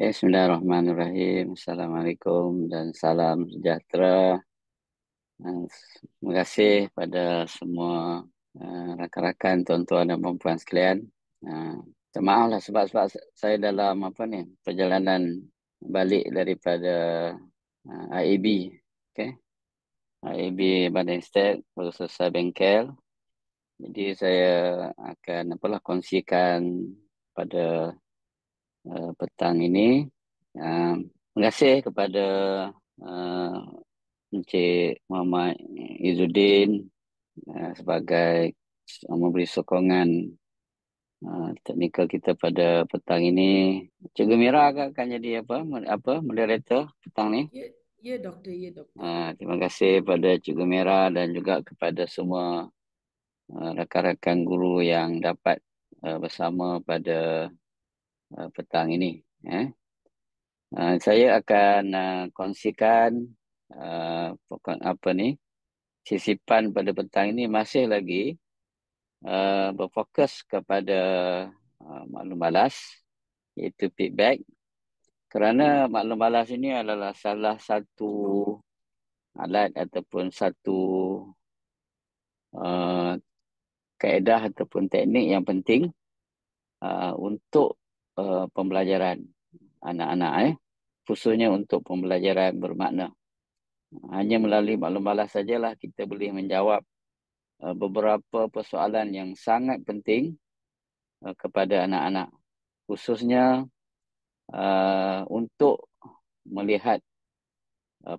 Bismillahirrahmanirrahim. Assalamualaikum dan salam sejahtera. Terima kasih pada semua rakan-rakan, tuan-tuan dan puan-puan sekalian. Minta maaf lah sebab saya dalam perjalanan balik daripada IAB. Okay? IAB Badan Estate baru selesai bengkel. Jadi saya akan kongsikan pada petang ini. Terima kasih kepada uh, Encik Muhammad Izzuddin sebagai memberi sokongan teknikal kita pada petang ini. Cik Gemira akan jadi moderator petang ni. Ya, ya doktor, ya doktor. Terima kasih pada Cik Gemira dan juga kepada semua rakan-rakan guru yang dapat bersama pada petang ini. Saya akan kongsikan sisipan pada petang ini masih lagi berfokus kepada maklum balas, iaitu feedback. Kerana maklum balas ini adalah salah satu alat ataupun satu kaedah ataupun teknik yang penting untuk pembelajaran anak-anak, khususnya untuk pembelajaran bermakna. Hanya melalui maklum balas sajalah kita boleh menjawab beberapa persoalan yang sangat penting kepada anak-anak, khususnya untuk melihat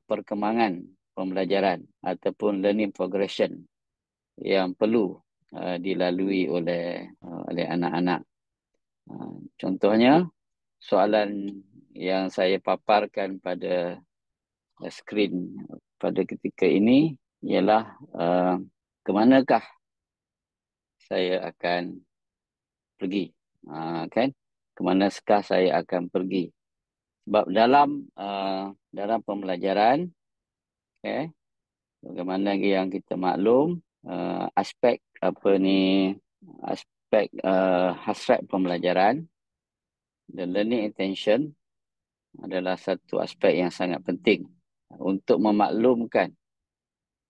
perkembangan pembelajaran ataupun learning progression yang perlu dilalui oleh anak-anak. Contohnya, soalan yang saya paparkan pada skrin pada ketika ini ialah ke manakah saya akan pergi, kan? Ke manakah saya akan pergi? Sebab dalam pembelajaran, okay, bagaimana yang kita maklum, aspek hasrat pembelajaran dan learning intention adalah satu aspek yang sangat penting untuk memaklumkan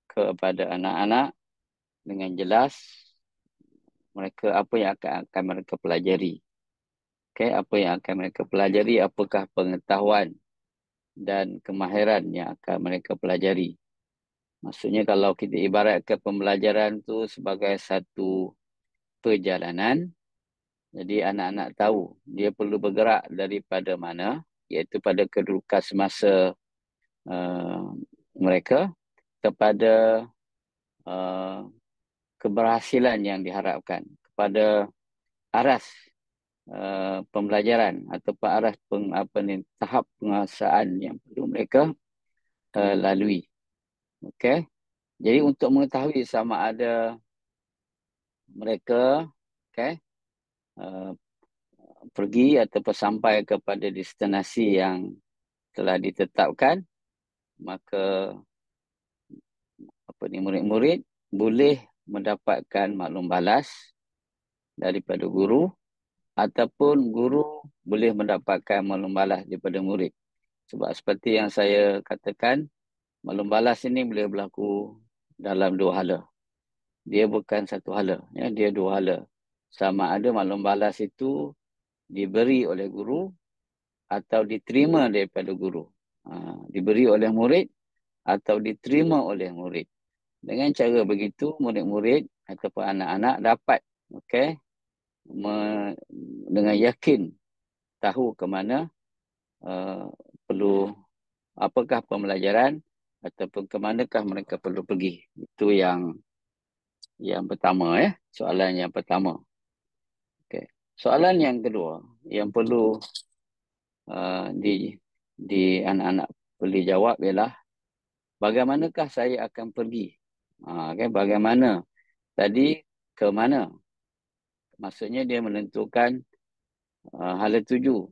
kepada anak-anak dengan jelas mereka apa yang akan mereka pelajari. Okay, apa yang akan mereka pelajari, apakah pengetahuan dan kemahiran yang akan mereka pelajari. Maksudnya kalau kita ibaratkan pembelajaran tu sebagai satu perjalanan, jadi anak-anak tahu dia perlu bergerak daripada mana, iaitu pada kedudukan semasa mereka kepada keberhasilan yang diharapkan, kepada aras pembelajaran atau aras tahap penguasaan yang perlu mereka lalui. Okey. Jadi untuk mengetahui sama ada mereka pergi atau sampai kepada destinasi yang telah ditetapkan, maka murid-murid boleh mendapatkan maklum balas daripada guru ataupun guru boleh mendapatkan maklum balas daripada murid. Sebab seperti yang saya katakan, maklum balas ini boleh berlaku dalam dua hala. Dia bukan satu hala, ya, dia dua hala. Sama ada maklum balas itu diberi oleh guru atau diterima daripada guru. Diberi oleh murid atau diterima oleh murid. Dengan cara begitu, murid-murid ataupun anak-anak dapat dengan yakin tahu ke mana perlu, apakah pembelajaran ataupun ke manakah mereka perlu pergi. Itu yang pertama, soalan yang pertama. Okay. Soalan yang kedua yang perlu di anak-anak perlu jawab ialah bagaimanakah saya akan pergi? Bagaimana? Tadi ke mana? Maksudnya dia menentukan hala tuju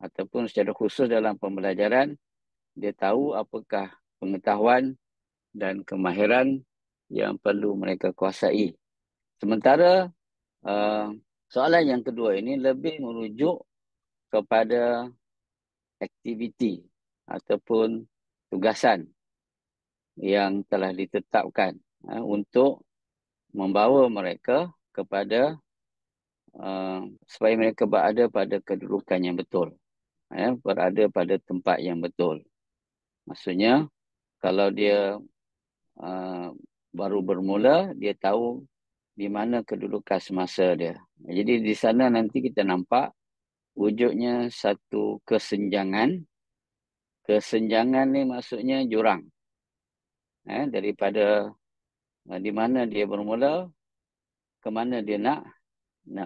ataupun secara khusus dalam pembelajaran dia tahu apakah pengetahuan dan kemahiran yang perlu mereka kuasai. Sementara soalan yang kedua ini lebih merujuk kepada aktiviti ataupun tugasan yang telah ditetapkan untuk membawa mereka kepada supaya mereka berada pada kedudukan yang betul, berada pada tempat yang betul. Maksudnya kalau dia baru bermula, dia tahu di mana kedudukan semasa dia. Jadi di sana nanti kita nampak wujudnya satu kesenjangan. Kesenjangan ni maksudnya jurang. Daripada di mana dia bermula, ke mana dia nak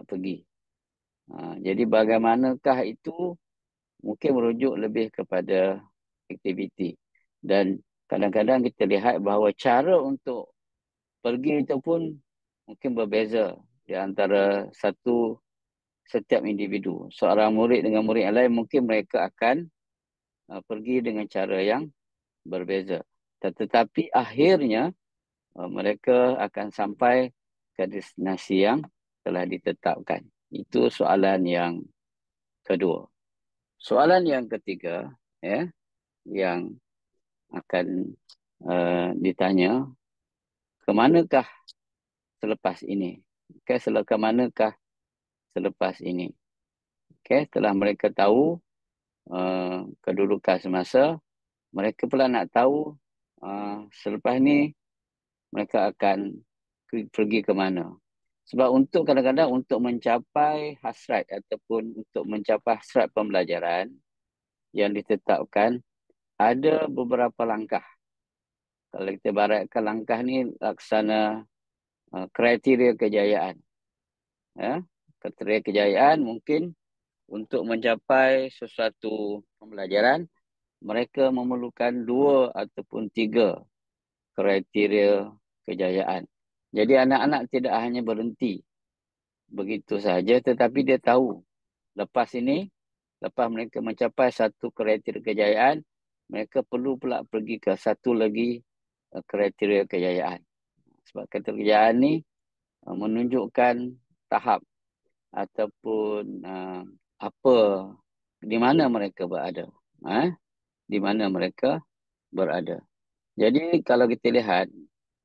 pergi. Jadi bagaimanakah itu mungkin merujuk lebih kepada aktiviti. Dan kadang-kadang kita lihat bahawa cara untuk pergi itu pun mungkin berbeza di antara setiap individu. Seorang murid dengan murid yang lain mungkin mereka akan pergi dengan cara yang berbeza. Tetapi akhirnya mereka akan sampai ke destinasi yang telah ditetapkan. Itu soalan yang kedua. Soalan yang ketiga, yang akan ditanya, ke manakah selepas ini? Ke manakah selepas ini? Setelah mereka tahu kedudukan semasa, mereka pula nak tahu selepas ni mereka akan pergi ke mana. Sebab kadang-kadang untuk mencapai hasrat ataupun untuk mencapai hasrat pembelajaran yang ditetapkan, ada beberapa langkah. Kalau kita ibaratkan langkah ni laksana kriteria kejayaan. Kriteria kejayaan mungkin untuk mencapai sesuatu pembelajaran, mereka memerlukan 2 ataupun 3 kriteria kejayaan. Jadi anak-anak tidak hanya berhenti begitu saja, tetapi dia tahu lepas mereka mencapai satu kriteria kejayaan, mereka perlu pula pergi ke satu lagi kriteria kejayaan. Sebab kriteria kejayaan ni menunjukkan tahap ataupun di mana mereka berada. Di mana mereka berada. Jadi kalau kita lihat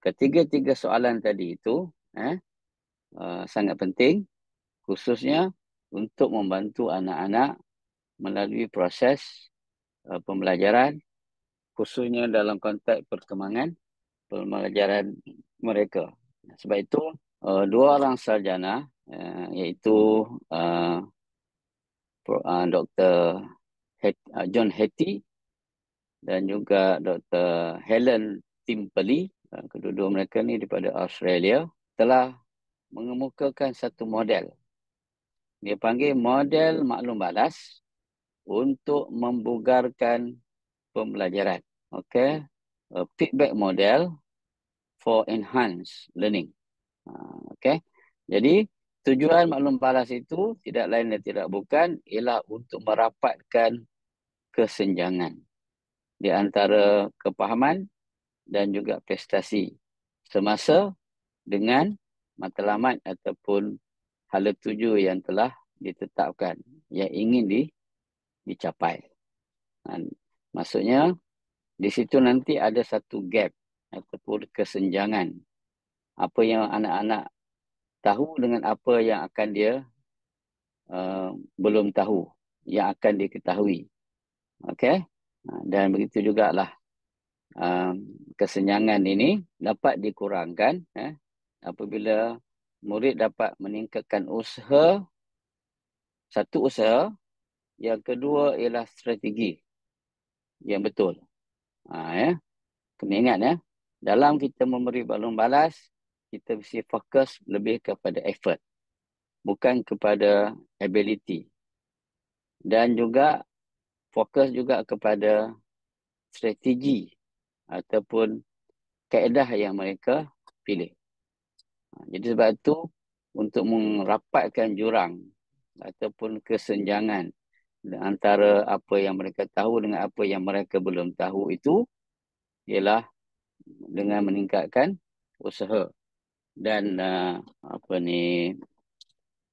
ketiga-tiga soalan tadi itu sangat penting, khususnya untuk membantu anak-anak melalui proses pembelajaran, khususnya dalam konteks perkembangan pembelajaran mereka. Sebab itu, 2 orang sarjana, iaitu Dr. John Hattie dan juga Dr. Helen Timperley, kedua-dua mereka ni daripada Australia, telah mengemukakan satu model. Dia panggil model maklum balas untuk membugarkan pembelajaran. Feedback model for enhanced learning. Jadi tujuan maklum balas itu tidak lain dan tidak bukan ialah untuk merapatkan kesenjangan di antara kepahaman dan juga prestasi semasa dengan matlamat ataupun hala tuju yang telah ditetapkan, yang ingin dicapai. Maksudnya, di situ nanti ada satu gap ataupun kesenjangan. Apa yang anak-anak tahu dengan apa yang akan dia belum tahu, yang akan diketahui. Dan begitu jugalah kesenjangan ini dapat dikurangkan apabila murid dapat meningkatkan satu usaha, yang kedua ialah strategi yang betul. Kena ingat dalam kita memberi balon balas, kita mesti fokus lebih kepada effort, bukan kepada ability. Dan juga fokus juga kepada strategi ataupun kaedah yang mereka pilih. Jadi sebab itu, untuk merapatkan jurang ataupun kesenjangan antara apa yang mereka tahu dengan apa yang mereka belum tahu itu, ialah dengan meningkatkan usaha dan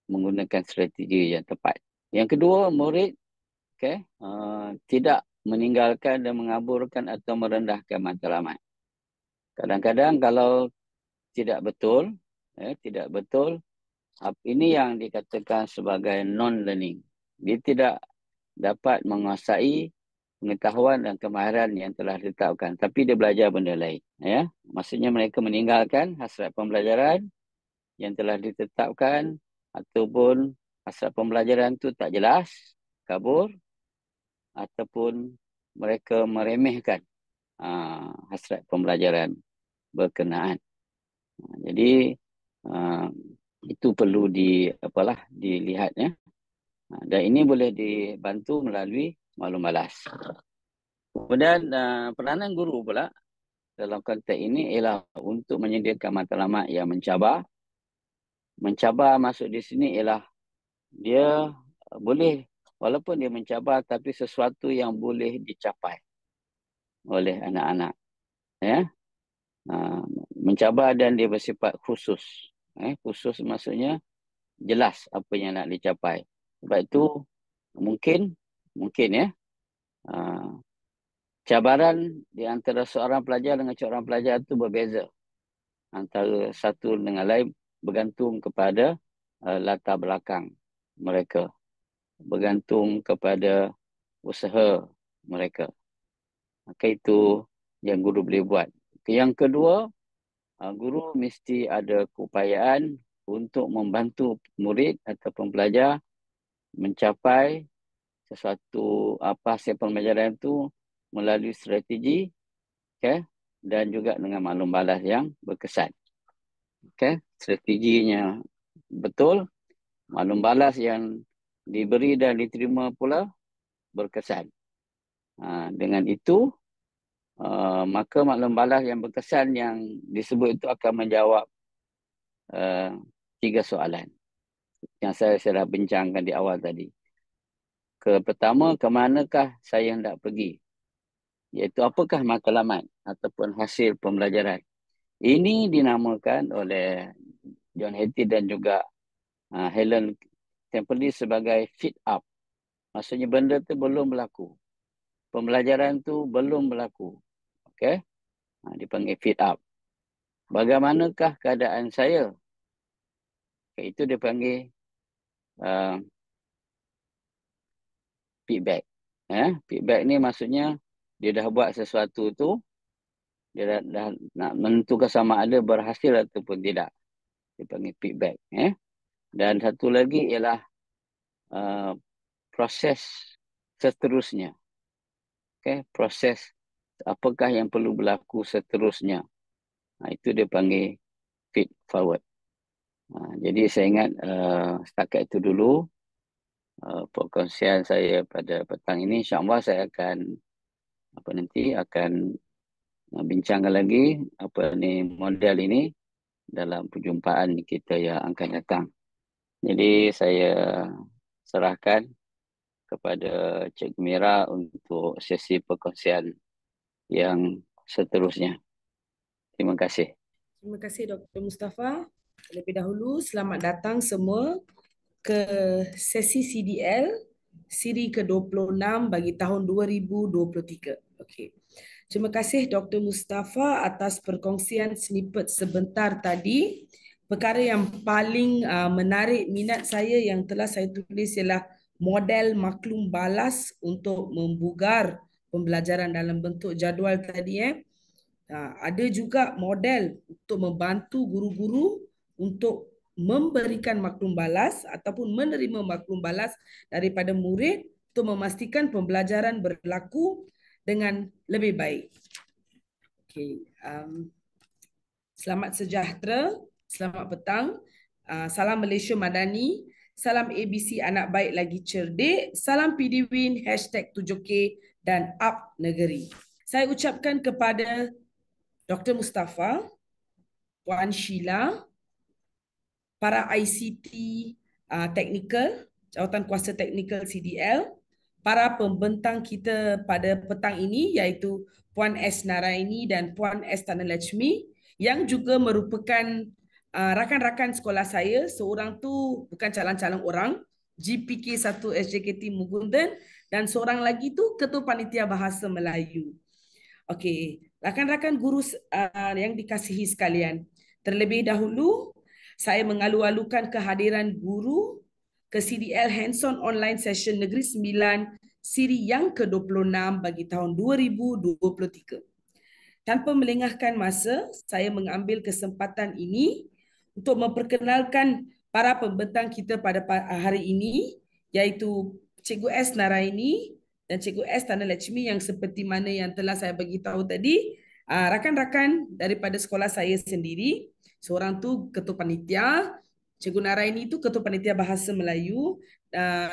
menggunakan strategi yang tepat. Yang kedua, murid tidak meninggalkan dan mengaburkan atau merendahkan matlamat. Kadang-kadang kalau tidak betul, tidak betul, ini yang dikatakan sebagai non-learning. Dia tidak dapat menguasai pengetahuan dan kemahiran yang telah ditetapkan, tapi dia belajar benda lain. Ya, maksudnya mereka meninggalkan hasrat pembelajaran yang telah ditetapkan, ataupun hasrat pembelajaran tu tak jelas, kabur, ataupun mereka meremehkan hasrat pembelajaran berkenaan. Jadi itu perlu dilihat, ya. Dan ini boleh dibantu melalui maklum balas. Kemudian peranan guru pula dalam konteks ini ialah untuk menyediakan matlamat yang mencabar. Mencabar masuk di sini ialah dia boleh, walaupun dia mencabar, tapi sesuatu yang boleh dicapai oleh anak-anak. Ya, mencabar dan dia bersifat khusus. Khusus maksudnya jelas apa yang nak dicapai. Sebab itu mungkin ya, cabaran di antara seorang pelajar dengan seorang pelajar itu berbeza. Antara satu dengan lain bergantung kepada latar belakang mereka. Bergantung kepada usaha mereka. Maka itu yang guru boleh buat. Yang kedua, guru mesti ada keupayaan untuk membantu murid atau pelajar mencapai sesuatu hasil pembelajaran itu melalui strategi, dan juga dengan maklum balas yang berkesan. Strateginya betul, maklum balas yang diberi dan diterima pula berkesan. Dengan itu, maka maklum balas yang berkesan yang disebut itu akan menjawab 3 soalan yang saya dah bincangkan di awal tadi. Pertama, ke manakah saya hendak pergi? Iaitu apakah matlamat ataupun hasil pembelajaran. Ini dinamakan oleh John Hattie dan juga Helen Temperley sebagai fit up. Maksudnya benda tu belum berlaku. Pembelajaran tu belum berlaku. Okey? Dipanggil fit up. Bagaimanakah keadaan saya? Itu dipanggil feedback. Feedback ni maksudnya dia dah buat sesuatu tu, dia dah nak menentukan sama ada berhasil ataupun tidak. Dipanggil feedback. Dan satu lagi ialah proses seterusnya. Proses apakah yang perlu berlaku seterusnya. Itu dia panggil feed forward. Jadi saya ingat setakat itu dulu perkongsian saya pada petang ini. InsyaAllah saya akan bincangkan lagi model ini dalam perjumpaan kita yang akan datang. Jadi saya serahkan kepada Cik Mira untuk sesi perkongsian yang seterusnya. Terima kasih. Terima kasih Dr. Mustafa. Terlebih dahulu, selamat datang semua ke sesi CDL siri ke-26 bagi tahun 2023. Okey. Terima kasih Dr. Mustafa atas perkongsian snippet sebentar tadi. Perkara yang paling menarik minat saya yang telah saya tulis ialah model maklum balas untuk membugar pembelajaran dalam bentuk jadual tadi. Ada juga model untuk membantu guru-guru untuk memberikan maklum balas ataupun menerima maklum balas daripada murid untuk memastikan pembelajaran berlaku dengan lebih baik. Okay. Selamat sejahtera, selamat petang. Salam Malaysia Madani, salam ABC Anak Baik Lagi Cerdik, salam PDWin, #7K dan Up Negeri. Saya ucapkan kepada Dr. Mustafa, Puan Sheila, para ICT Technical, Jawatan Kuasa Teknikal CDL, para pembentang kita pada petang ini iaitu Puan S. Naraini dan Puan S. Tanalachmi yang juga merupakan rakan-rakan sekolah saya. Seorang tu bukan calon-calon orang, GPK 1 SJKT Mugundan dan seorang lagi tu Ketua Panitia Bahasa Melayu. Okey, rakan-rakan guru yang dikasihi sekalian, terlebih dahulu saya mengalu-alukan kehadiran guru ke CDL Hands-on Online Session Negeri Sembilan siri yang ke-26 bagi tahun 2023. Tanpa melengahkan masa, saya mengambil kesempatan ini untuk memperkenalkan para pembentang kita pada hari ini, iaitu Cikgu S. Naraini dan Cikgu S. Tanah Lechmi yang seperti mana yang telah saya bagi tahu tadi, rakan-rakan daripada sekolah saya sendiri, seorang tu Ketua Panitia, Cikgu Naraini itu Ketua Panitia Bahasa Melayu,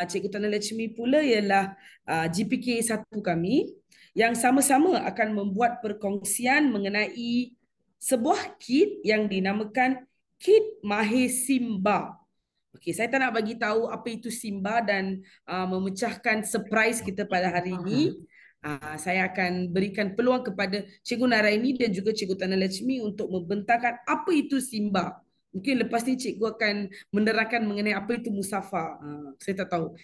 Cikgu Tanah Lechmi pula ialah GPK 1 kami, yang sama-sama akan membuat perkongsian mengenai sebuah kit yang dinamakan Kit Mahir Simba. Okey, saya tak nak bagi tahu apa itu Simba dan memecahkan surprise kita pada hari ini. Saya akan berikan peluang kepada Cikgu Naraini dan juga Cikgu Tanah Lechmi untuk membentangkan apa itu Simba. Mungkin lepas ni cikgu akan menerangkan mengenai apa itu Musafa. Saya tak tahu.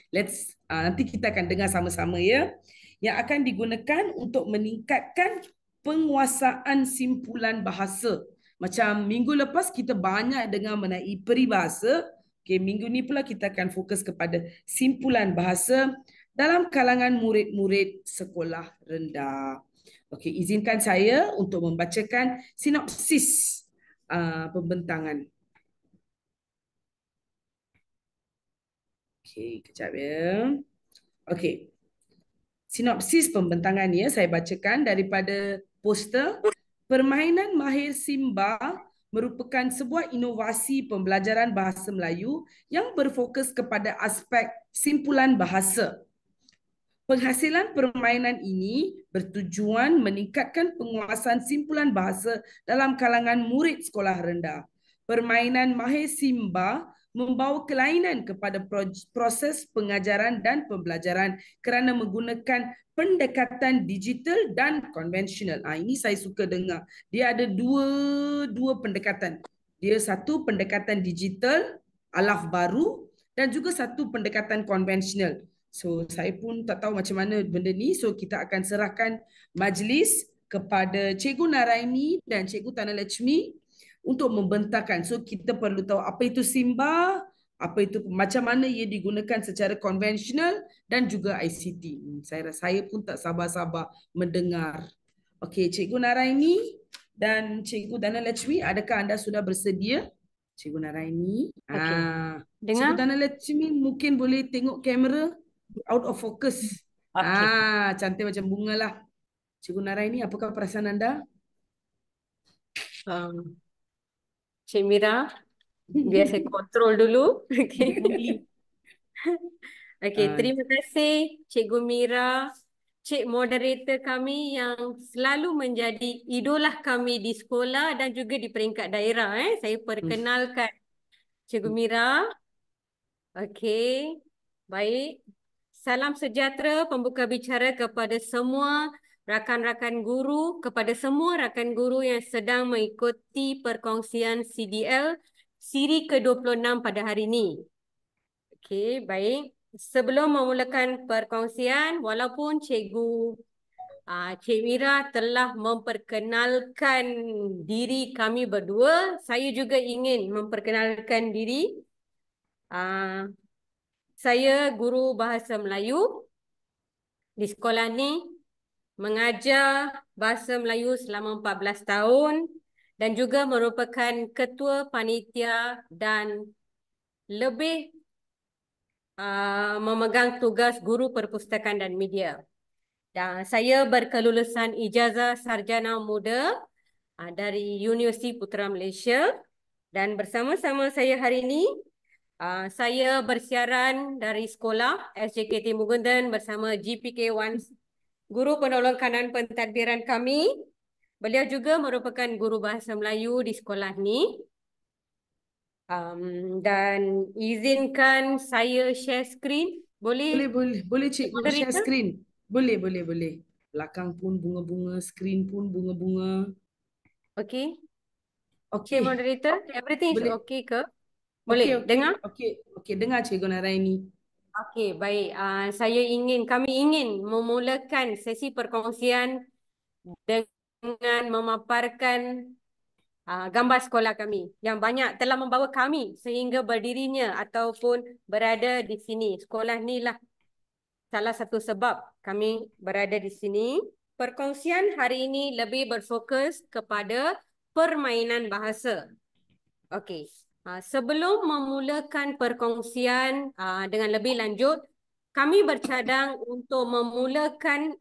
Nanti kita akan dengar sama-sama ya. Yang akan digunakan untuk meningkatkan penguasaan simpulan bahasa. Macam minggu lepas kita banyak dengar mengenai peribahasa. Okay, minggu ni pula kita akan fokus kepada simpulan bahasa dalam kalangan murid-murid sekolah rendah. Okey, izinkan saya untuk membacakan sinopsis pembentangan. Okey, kejap ya. Okey. Sinopsis pembentangan ya, saya bacakan daripada poster. Permainan Mahir Simba merupakan sebuah inovasi pembelajaran bahasa Melayu yang berfokus kepada aspek simpulan bahasa. Penghasilan permainan ini bertujuan meningkatkan penguasaan simpulan bahasa dalam kalangan murid sekolah rendah. Permainan Mahir Simba membawa kelainan kepada proses pengajaran dan pembelajaran kerana menggunakan pendekatan digital dan konvensional. Ini saya suka dengar. Dia ada dua pendekatan. Dia satu pendekatan digital, alaf baru, dan juga satu pendekatan konvensional. So, saya pun tak tahu macam mana benda ni. So, kita akan serahkan majlis kepada Cikgu Naraini dan Cikgu Tanah Lechmi untuk membentangkan. So, kita perlu tahu apa itu Simba, apa itu, macam mana ia digunakan secara konvensional dan juga ICT. Saya pun tak sabar-sabar mendengar. Okey, Cikgu Naraini dan Cikgu Tanah Lechmi, adakah anda sudah bersedia? Cikgu Naraini. Okey. Cikgu Dengar? Tanah Lechmi mungkin boleh tengok kamera out of focus. Okey. Cantik macam bunga lah. Cikgu Naraini, apakah perasaan anda? Cik Mira, biar saya kontrol dulu. Okey. Okey, terima kasih Cikgu Mira, Cik Moderator kami yang selalu menjadi idola kami di sekolah dan juga di peringkat daerah. Saya perkenalkan Cikgu Mira. Okey, baik. Salam sejahtera pembuka bicara kepada semua rakan-rakan guru, kepada semua rakan guru yang sedang mengikuti perkongsian CDL siri ke-26 pada hari ini. Okey, baik. Sebelum memulakan perkongsian, walaupun Cik Mira telah memperkenalkan diri kami berdua, saya juga ingin memperkenalkan diri. Saya guru bahasa Melayu di sekolah ni, mengajar bahasa Melayu selama 14 tahun dan juga merupakan ketua panitia dan lebih memegang tugas guru perpustakaan dan media. Dan saya berkelulusan ijazah sarjana muda dari Universiti Putra Malaysia, dan bersama-sama saya hari ini saya bersiaran dari sekolah SJKT Mugundan bersama GPK 1, guru penolong kanan pentadbiran kami. Beliau juga merupakan guru bahasa Melayu di sekolah ni. Dan izinkan saya share screen. Boleh? Boleh cikgu share screen. Boleh. Belakang pun bunga-bunga, screen pun bunga-bunga. Okey. Okey. Cik Moderator, everything is Boleh. okay ke? Boleh dengar? Okey, dengar Cikgu Naraini. Okey, baik. Kami ingin memulakan sesi perkongsian dengan memaparkan gambar sekolah kami yang banyak telah membawa kami sehingga berdirinya ataupun berada di sini. Sekolah ni lah salah satu sebab kami berada di sini. Perkongsian hari ini lebih berfokus kepada permainan bahasa. Okey. Sebelum memulakan perkongsian dengan lebih lanjut, kami bercadang untuk memulakan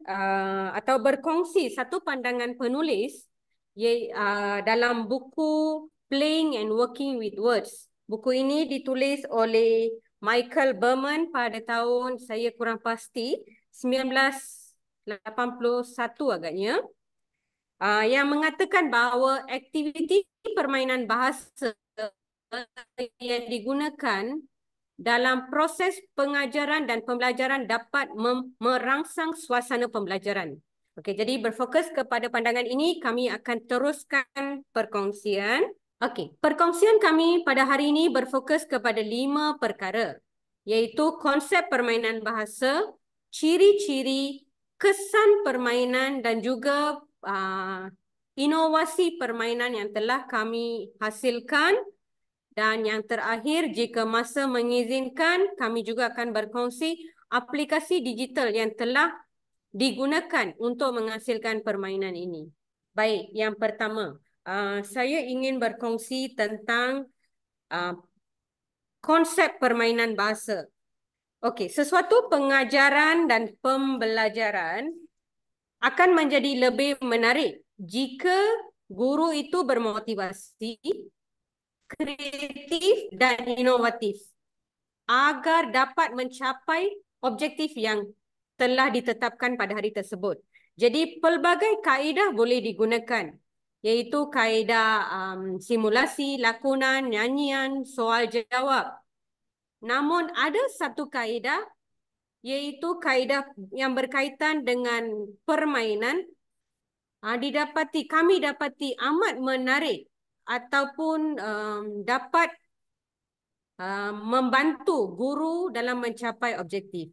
atau berkongsi satu pandangan penulis dalam buku Playing and Working with Words. Buku ini ditulis oleh Michael Berman pada tahun, saya kurang pasti, 1981 agaknya. Yang mengatakan bahawa aktiviti permainan bahasa yang digunakan dalam proses pengajaran dan pembelajaran dapat merangsang suasana pembelajaran. Okey, jadi berfokus kepada pandangan ini, kami akan teruskan perkongsian. Okey, perkongsian kami pada hari ini berfokus kepada 5 perkara, iaitu konsep permainan bahasa, ciri-ciri, kesan permainan dan juga inovasi permainan yang telah kami hasilkan. Dan yang terakhir, jika masa mengizinkan, kami juga akan berkongsi aplikasi digital yang telah digunakan untuk menghasilkan permainan ini. Baik, yang pertama, saya ingin berkongsi tentang konsep permainan bahasa. Okey, sesuatu pengajaran dan pembelajaran akan menjadi lebih menarik jika guru itu bermotivasi, kreatif dan inovatif agar dapat mencapai objektif yang telah ditetapkan pada hari tersebut. Jadi pelbagai kaedah boleh digunakan, iaitu kaedah simulasi, lakonan, nyanyian, soal jawab. Namun ada satu kaedah, iaitu kaedah yang berkaitan dengan permainan, kami dapati amat menarik ataupun dapat membantu guru dalam mencapai objektif.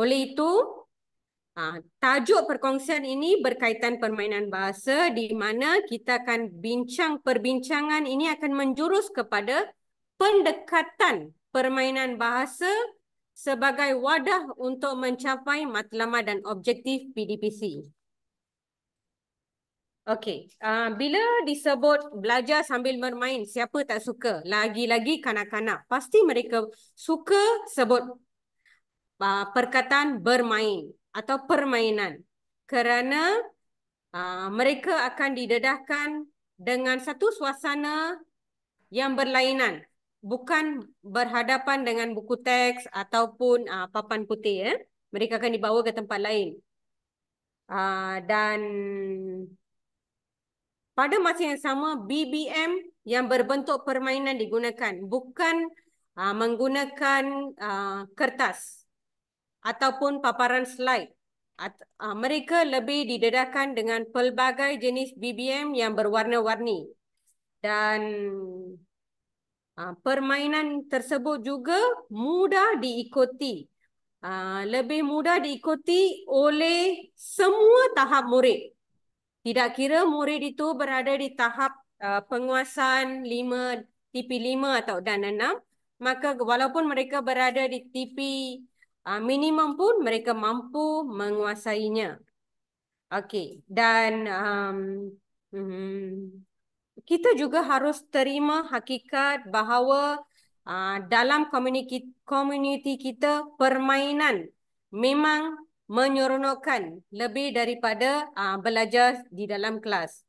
Oleh itu, tajuk perkongsian ini berkaitan permainan bahasa, di mana kita akan perbincangan ini akan menjurus kepada pendekatan permainan bahasa sebagai wadah untuk mencapai matlamat dan objektif PDPC. Okey, bila disebut belajar sambil bermain, siapa tak suka? Lagi-lagi kanak-kanak. Pasti mereka suka sebut perkataan bermain atau permainan. Kerana mereka akan didedahkan dengan satu suasana yang berlainan. Bukan berhadapan dengan buku teks ataupun papan putih. Mereka akan dibawa ke tempat lain. Dan pada masa yang sama, BBM yang berbentuk permainan digunakan. Bukan menggunakan kertas ataupun paparan slide. Mereka lebih didedahkan dengan pelbagai jenis BBM yang berwarna-warni. Dan permainan tersebut juga mudah diikuti. Lebih mudah diikuti oleh semua tahap murid. Tidak kira murid itu berada di tahap penguasaan TP5 atau dan 6, maka walaupun mereka berada di TP minimum pun mereka mampu menguasainya. Okey, dan kita juga harus terima hakikat bahawa dalam komuniti kita, permainan memang menyeronokkan lebih daripada belajar di dalam kelas.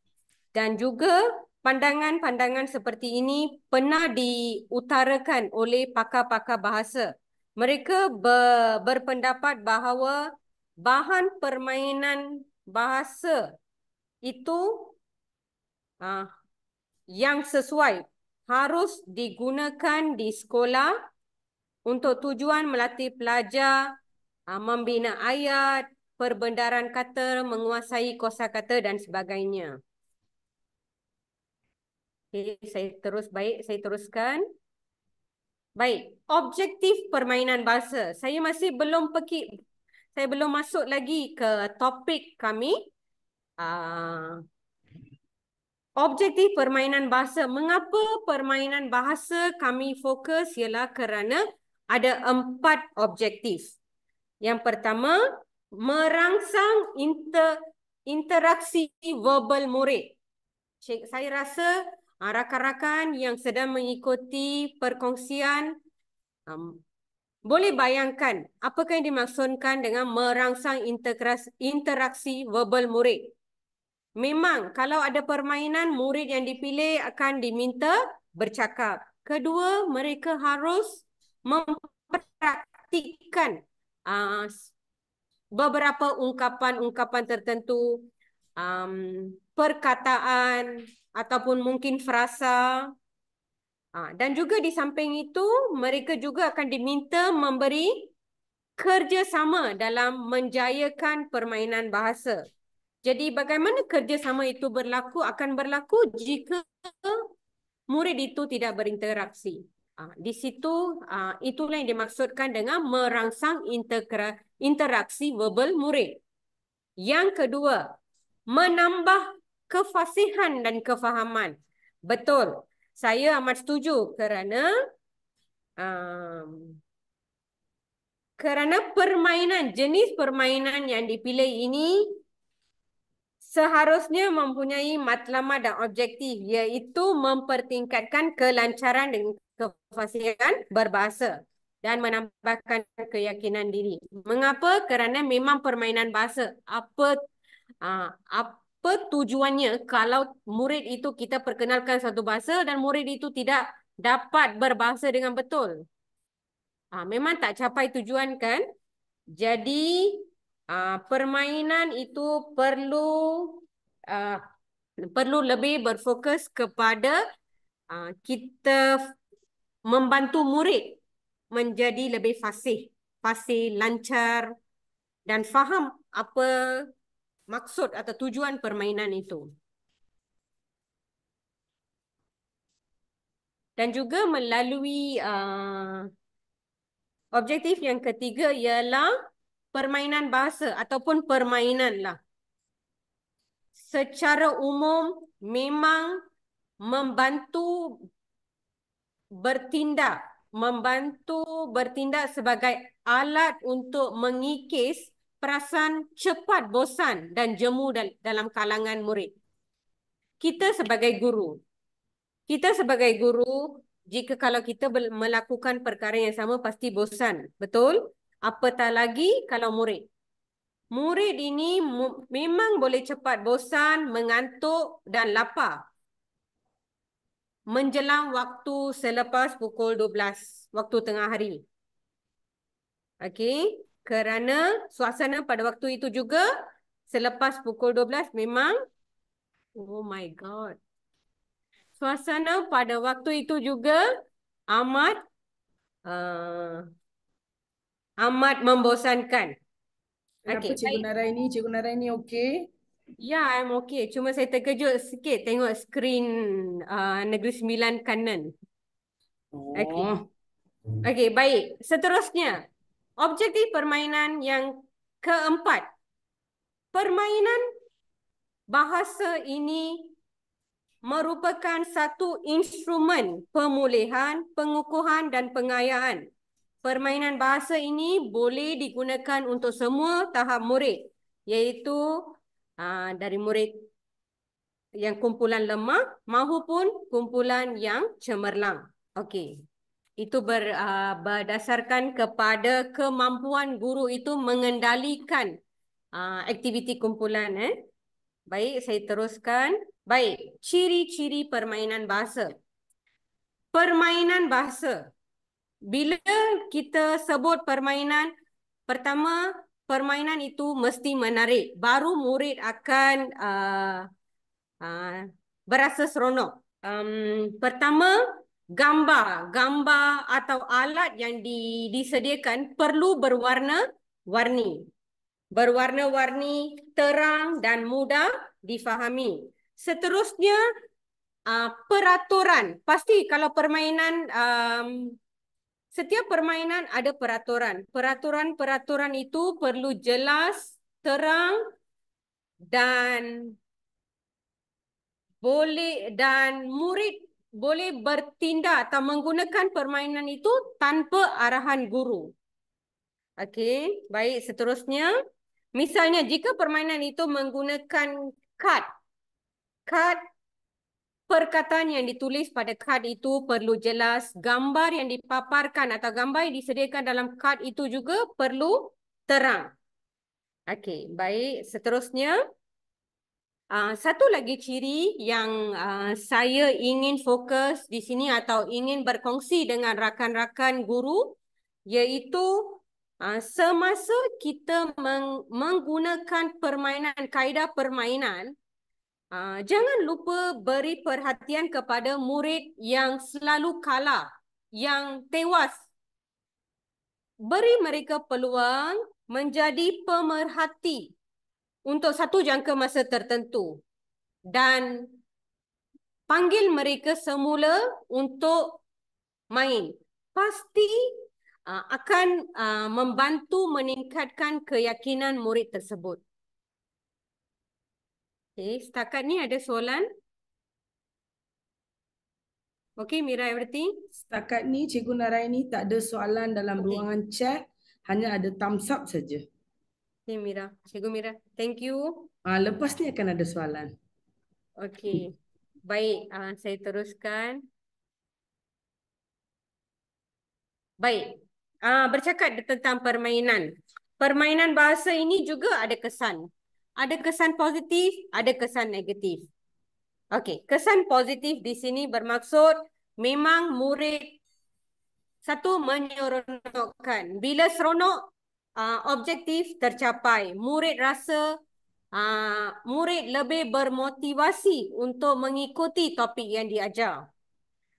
Dan juga pandangan-pandangan seperti ini pernah diutarakan oleh pakar-pakar bahasa. Mereka berpendapat bahawa bahan permainan bahasa itu yang sesuai harus digunakan di sekolah untuk tujuan melatih pelajar membina ayat, perbendaharaan kata, menguasai kosakata dan sebagainya. Okay, saya teruskan. Baik, objektif permainan bahasa. Saya belum masuk lagi ke topik kami. Objektif permainan bahasa. Mengapa permainan bahasa kami fokus ialah kerana ada 4 objektif. Yang pertama, merangsang interaksi verbal murid. Saya rasa rakan-rakan yang sedang mengikuti perkongsian boleh bayangkan apakah yang dimaksudkan dengan merangsang interaksi verbal murid. Memang kalau ada permainan, murid yang dipilih akan diminta bercakap. Kedua, mereka harus mempraktikkan beberapa ungkapan-ungkapan tertentu, perkataan ataupun mungkin frasa. Dan juga di samping itu, mereka juga akan diminta memberi kerjasama dalam menjayakan permainan bahasa. Jadi bagaimana kerjasama itu akan berlaku jika murid itu tidak berinteraksi. Di situ, itulah yang dimaksudkan dengan merangsang interaksi verbal murid. Yang kedua, menambah kefasihan dan kefahaman. Betul. Saya amat setuju kerana jenis permainan yang dipilih ini seharusnya mempunyai matlamat dan objektif, iaitu mempertingkatkan kelancaran dan kefasihan berbahasa dan menambahkan keyakinan diri. Mengapa? Kerana memang permainan bahasa. Apa tujuannya kalau murid itu kita perkenalkan satu bahasa dan murid itu tidak dapat berbahasa dengan betul? Memang tak capai tujuan kan? Jadi permainan itu perlu lebih berfokus kepada kita membantu murid menjadi lebih fasih, lancar dan faham apa maksud atau tujuan permainan itu. Dan juga melalui objektif yang ketiga ialah permainan bahasa ataupun permainan lah. Secara umum memang membantu bertindak sebagai alat untuk mengikis perasaan cepat bosan dan jemu dalam kalangan murid. Kita sebagai guru, jika kalau kita melakukan perkara yang sama pasti bosan, betul? Apatah lagi kalau murid. Murid ini memang boleh cepat bosan, mengantuk dan lapar menjelang waktu selepas pukul 12, waktu tengah hari. Okey, kerana suasana pada waktu itu juga selepas pukul 12 memang, oh my God. Suasana pada waktu itu juga amat membosankan. Kenapa Cikgu Naraini okey? Ya, I'm okay. Cuma saya terkejut sikit tengok skrin Negeri Sembilan kanan. Okey, baik. Seterusnya, objektif permainan yang keempat. Permainan bahasa ini merupakan satu instrumen pemulihan, pengukuhan dan pengayaan. Permainan bahasa ini boleh digunakan untuk semua tahap murid, iaitu dari murid yang kumpulan lemah maupun kumpulan yang cemerlang. Okey. Itu berdasarkan kepada kemampuan guru itu mengendalikan aktiviti kumpulan. Baik, saya teruskan. Baik, ciri-ciri permainan bahasa. Permainan bahasa. Bila kita sebut permainan, pertama, permainan itu mesti menarik. Baru murid akan berasa seronok. Pertama, gambar atau alat yang disediakan perlu berwarna-warni. Berwarna-warni, terang dan mudah difahami. Seterusnya, peraturan. Pasti kalau permainan setiap permainan ada peraturan. Peraturan-peraturan itu perlu jelas, terang dan murid boleh bertindak atau menggunakan permainan itu tanpa arahan guru. Okey, baik, seterusnya. Misalnya jika permainan itu menggunakan kad perkataan yang ditulis pada kad itu perlu jelas, gambar yang dipaparkan atau gambar yang disediakan dalam kad itu juga perlu terang. Okey, baik, seterusnya. Satu lagi ciri yang saya ingin fokus di sini atau ingin berkongsi dengan rakan-rakan guru, iaitu semasa kita menggunakan permainan, kaedah permainan, jangan lupa beri perhatian kepada murid yang selalu kalah, yang tewas. Beri mereka peluang menjadi pemerhati untuk satu jangka masa tertentu dan panggil mereka semula untuk main. Pasti akan membantu meningkatkan keyakinan murid tersebut. Okay, setakat ni ada soalan? Okey, Mira, everything? Setakat ni Cikgu Naraini tak ada soalan dalam ruangan chat, hanya ada thumbs up saja. Okay, Mira. Cikgu Mira, thank you. Lepas ni akan ada soalan. Okey. Baik, saya teruskan. Baik. Bercakap tentang permainan. Permainan bahasa ini juga ada kesan. Ada kesan positif, ada kesan negatif. Okey, kesan positif di sini bermaksud memang murid satu menyeronokkan. Bila seronok, objektif tercapai. Murid rasa murid lebih bermotivasi untuk mengikuti topik yang diajar.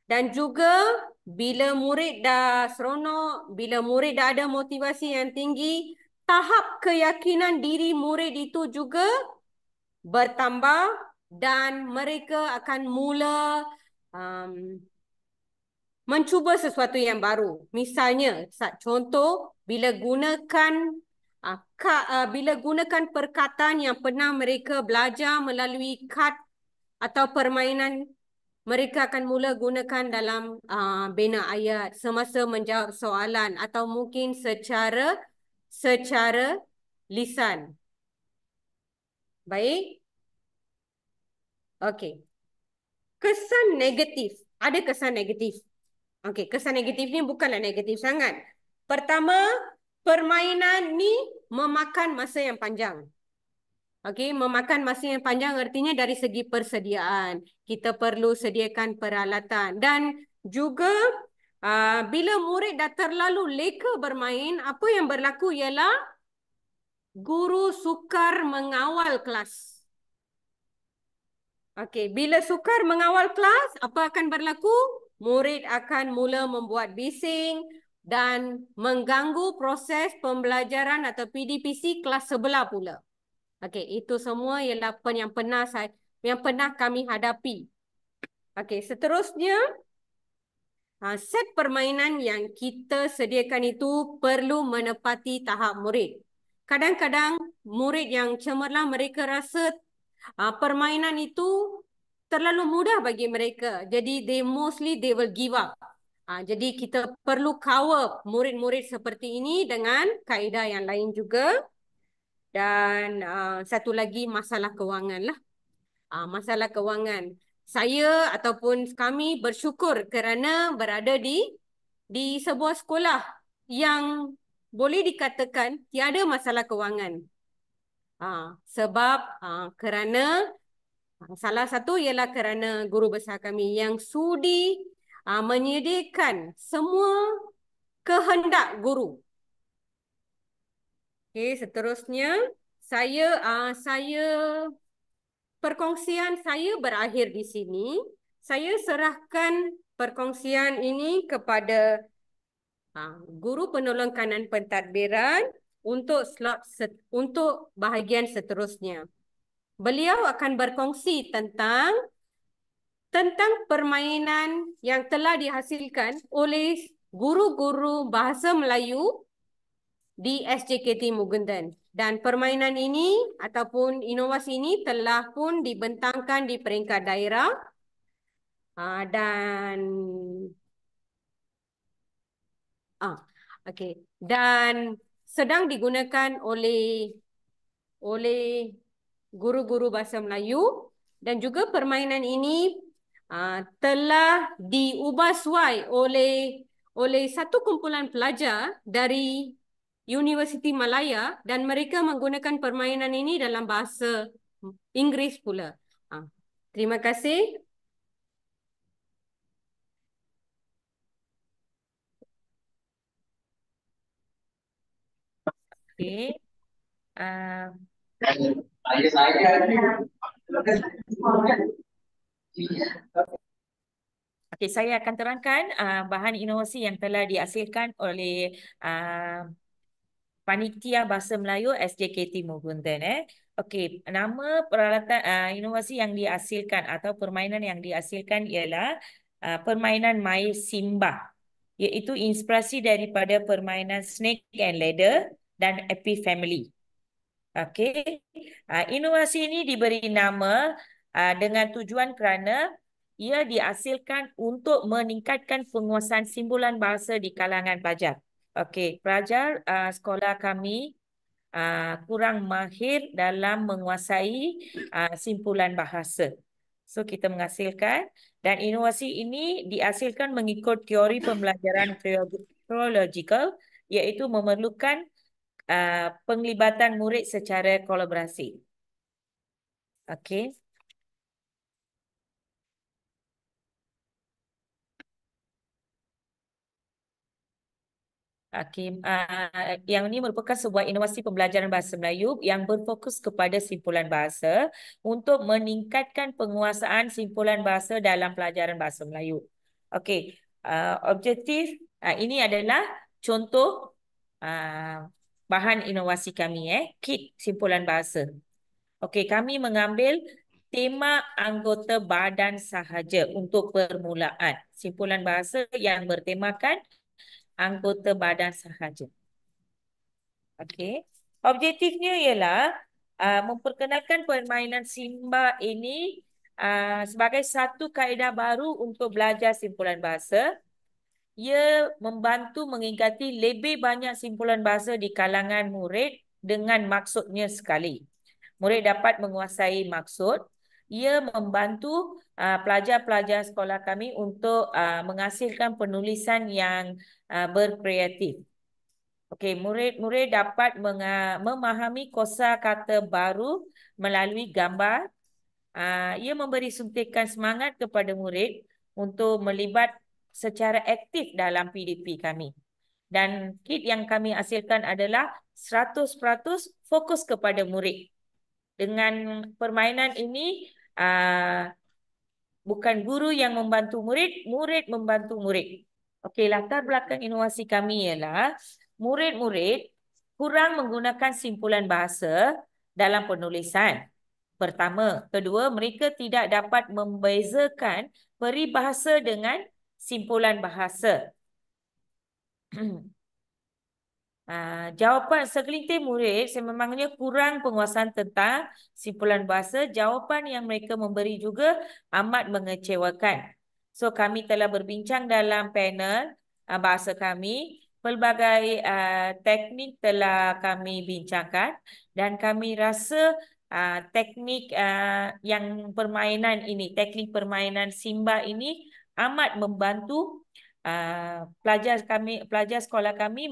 Dan juga bila murid dah seronok, bila murid dah ada motivasi yang tinggi, tahap keyakinan diri murid itu juga bertambah dan mereka akan mula mencuba sesuatu yang baru. Misalnya, contoh, bila gunakan perkataan yang pernah mereka belajar melalui kad atau permainan, mereka akan mula gunakan dalam bina ayat semasa menjawab soalan atau mungkin secara lisan. Baik. Okey. Kesan negatif. Ada kesan negatif. Okey, kesan negatif ni bukanlah negatif sangat. Pertama, permainan ni memakan masa yang panjang. Okey, memakan masa yang panjang artinya dari segi persediaan. Kita perlu sediakan peralatan. Dan juga bila murid dah terlalu leka bermain, apa yang berlaku ialah guru sukar mengawal kelas. Okey, bila sukar mengawal kelas, apa akan berlaku? Murid akan mula membuat bising dan mengganggu proses pembelajaran atau PDPC kelas sebelah pula. Okey, itu semua ialah yang pernah kami hadapi. Okey, seterusnya, set permainan yang kita sediakan itu perlu menepati tahap murid. Kadang-kadang murid yang cemerlang mereka rasa permainan itu terlalu mudah bagi mereka. Jadi they will give up. Jadi kita perlu cover murid-murid seperti ini dengan kaedah yang lain juga. Dan satu lagi masalah kewangan lah. Masalah kewangan. Saya ataupun kami bersyukur kerana berada di sebuah sekolah yang boleh dikatakan tiada masalah kewangan. Sebab kerana salah satu ialah kerana guru besar kami yang sudi menyediakan semua kehendak guru. Okey, seterusnya perkongsian saya berakhir di sini. Saya serahkan perkongsian ini kepada guru penolong kanan pentadbiran untuk bahagian seterusnya. Beliau akan berkongsi tentang permainan yang telah dihasilkan oleh guru-guru bahasa Melayu di SJKT Mugundan. Dan permainan ini ataupun inovasi ini telah pun dibentangkan di peringkat daerah dan dan sedang digunakan oleh guru-guru bahasa Melayu, dan juga permainan ini telah diubah suai oleh satu kumpulan pelajar dari Universiti Malaya, dan mereka menggunakan permainan ini dalam bahasa Inggeris pula. Terima kasih. Okey. Okey, saya akan terangkan bahan inovasi yang telah dihasilkan oleh Panitia Bahasa Melayu SJKT Mugundan. Okey, nama peralatan inovasi yang dihasilkan atau permainan yang dihasilkan ialah permainan My Simba, iaitu inspirasi daripada permainan Snake and Ladder dan Happy Family. Okey, inovasi ini diberi nama dengan tujuan kerana ia dihasilkan untuk meningkatkan penguasaan simbolan bahasa di kalangan pelajar. Okey, pelajar sekolah kami kurang mahir dalam menguasai simpulan bahasa. So, kita menghasilkan, dan inovasi ini dihasilkan mengikut teori pembelajaran kreologikal, iaitu memerlukan penglibatan murid secara kolaborasi. Okey. Okey, yang ini merupakan sebuah inovasi pembelajaran bahasa Melayu yang berfokus kepada simpulan bahasa untuk meningkatkan penguasaan simpulan bahasa dalam pelajaran bahasa Melayu. Okey, objektif ini adalah contoh bahan inovasi kami, kit simpulan bahasa. Okey, kami mengambil tema anggota badan sahaja untuk permulaan. Simpulan bahasa yang bertemakan anggota badan sahaja. Okey. Objektifnya ialah memperkenalkan permainan Simba ini sebagai satu kaedah baru untuk belajar simpulan bahasa. Ia membantu mengingati lebih banyak simpulan bahasa di kalangan murid dengan maksudnya sekali. Murid dapat menguasai maksud. Ia membantu pelajar-pelajar sekolah kami untuk menghasilkan penulisan yang berkreatif. Okey, murid-murid dapat memahami kosakata baru melalui gambar. Ia memberi suntikan semangat kepada murid untuk melibat secara aktif dalam PDP kami. Dan kit yang kami hasilkan adalah 100% fokus kepada murid. Dengan permainan ini, bukan guru yang membantu murid, murid membantu murid. Okey, latar belakang inovasi kami ialah murid-murid kurang menggunakan simpulan bahasa dalam penulisan. Pertama. Kedua, mereka tidak dapat membezakan peribahasa dengan simpulan bahasa. Jawapan segelintir murid sememangnya kurang penguasaan tentang simpulan bahasa. Jawapan yang mereka memberi juga amat mengecewakan. So, kami telah berbincang dalam panel bahasa kami. Pelbagai teknik telah kami bincangkan, dan kami rasa teknik yang permainan ini, teknik permainan Simba ini amat membantu pelajar sekolah kami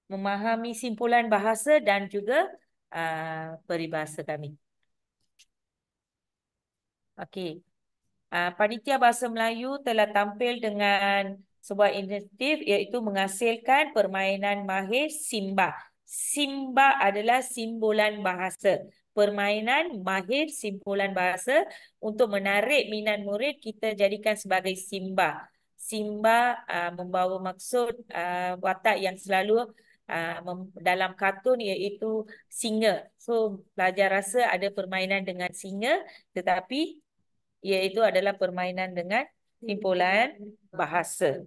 memahami simpulan bahasa dan juga peribahasa kami. Okey. Panitia Bahasa Melayu telah tampil dengan sebuah inisiatif, iaitu menghasilkan permainan mahir Simba. Simba adalah simbolan bahasa. Permainan mahir simpulan bahasa untuk menarik minat murid, kita jadikan sebagai Simba. Simba membawa maksud watak yang selalu dalam kartun, iaitu singa. So, pelajar rasa ada permainan dengan singa, tetapi iaitu adalah permainan dengan simpulan bahasa.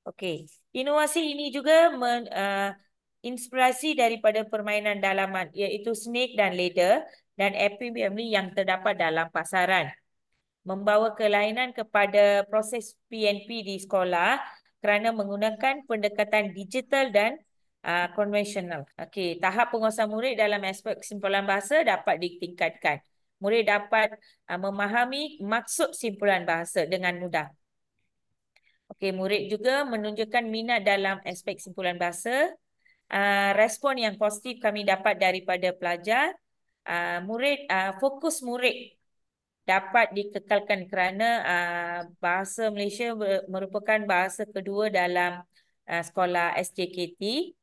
Okey, inovasi ini juga inspirasi daripada permainan dalaman iaitu snake dan ladder dan Happy Family yang terdapat dalam pasaran. Membawa kelainan kepada proses PNP di sekolah kerana menggunakan pendekatan digital dan konvensional. Okey, tahap penguasaan murid dalam aspek simpulan bahasa dapat ditingkatkan. Murid dapat memahami maksud simpulan bahasa dengan mudah. Okey, murid juga menunjukkan minat dalam aspek simpulan bahasa. Respon yang positif kami dapat daripada pelajar. Fokus murid dapat dikekalkan kerana bahasa Malaysia merupakan bahasa kedua dalam sekolah SJKT.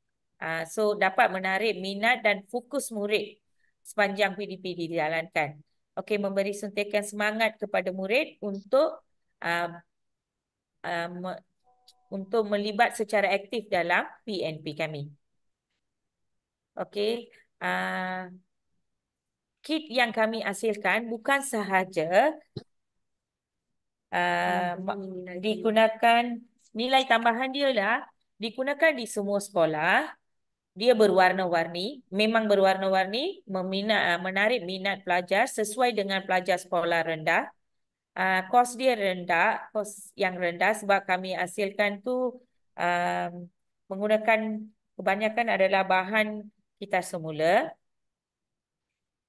So dapat menarik minat dan fokus murid sepanjang PDP dijalankan. Okey, memberi suntikan semangat kepada murid untuk melibat secara aktif dalam PNP kami. Okey, kit yang kami hasilkan bukan sahaja digunakan, nilai tambahan dia lah digunakan di semua sekolah. Dia berwarna-warni, memang berwarna-warni, menarik minat pelajar sesuai dengan pelajar sekolah rendah. Kos dia rendah, kos yang rendah sebab kami hasilkan tu menggunakan kebanyakan adalah bahan kita semula.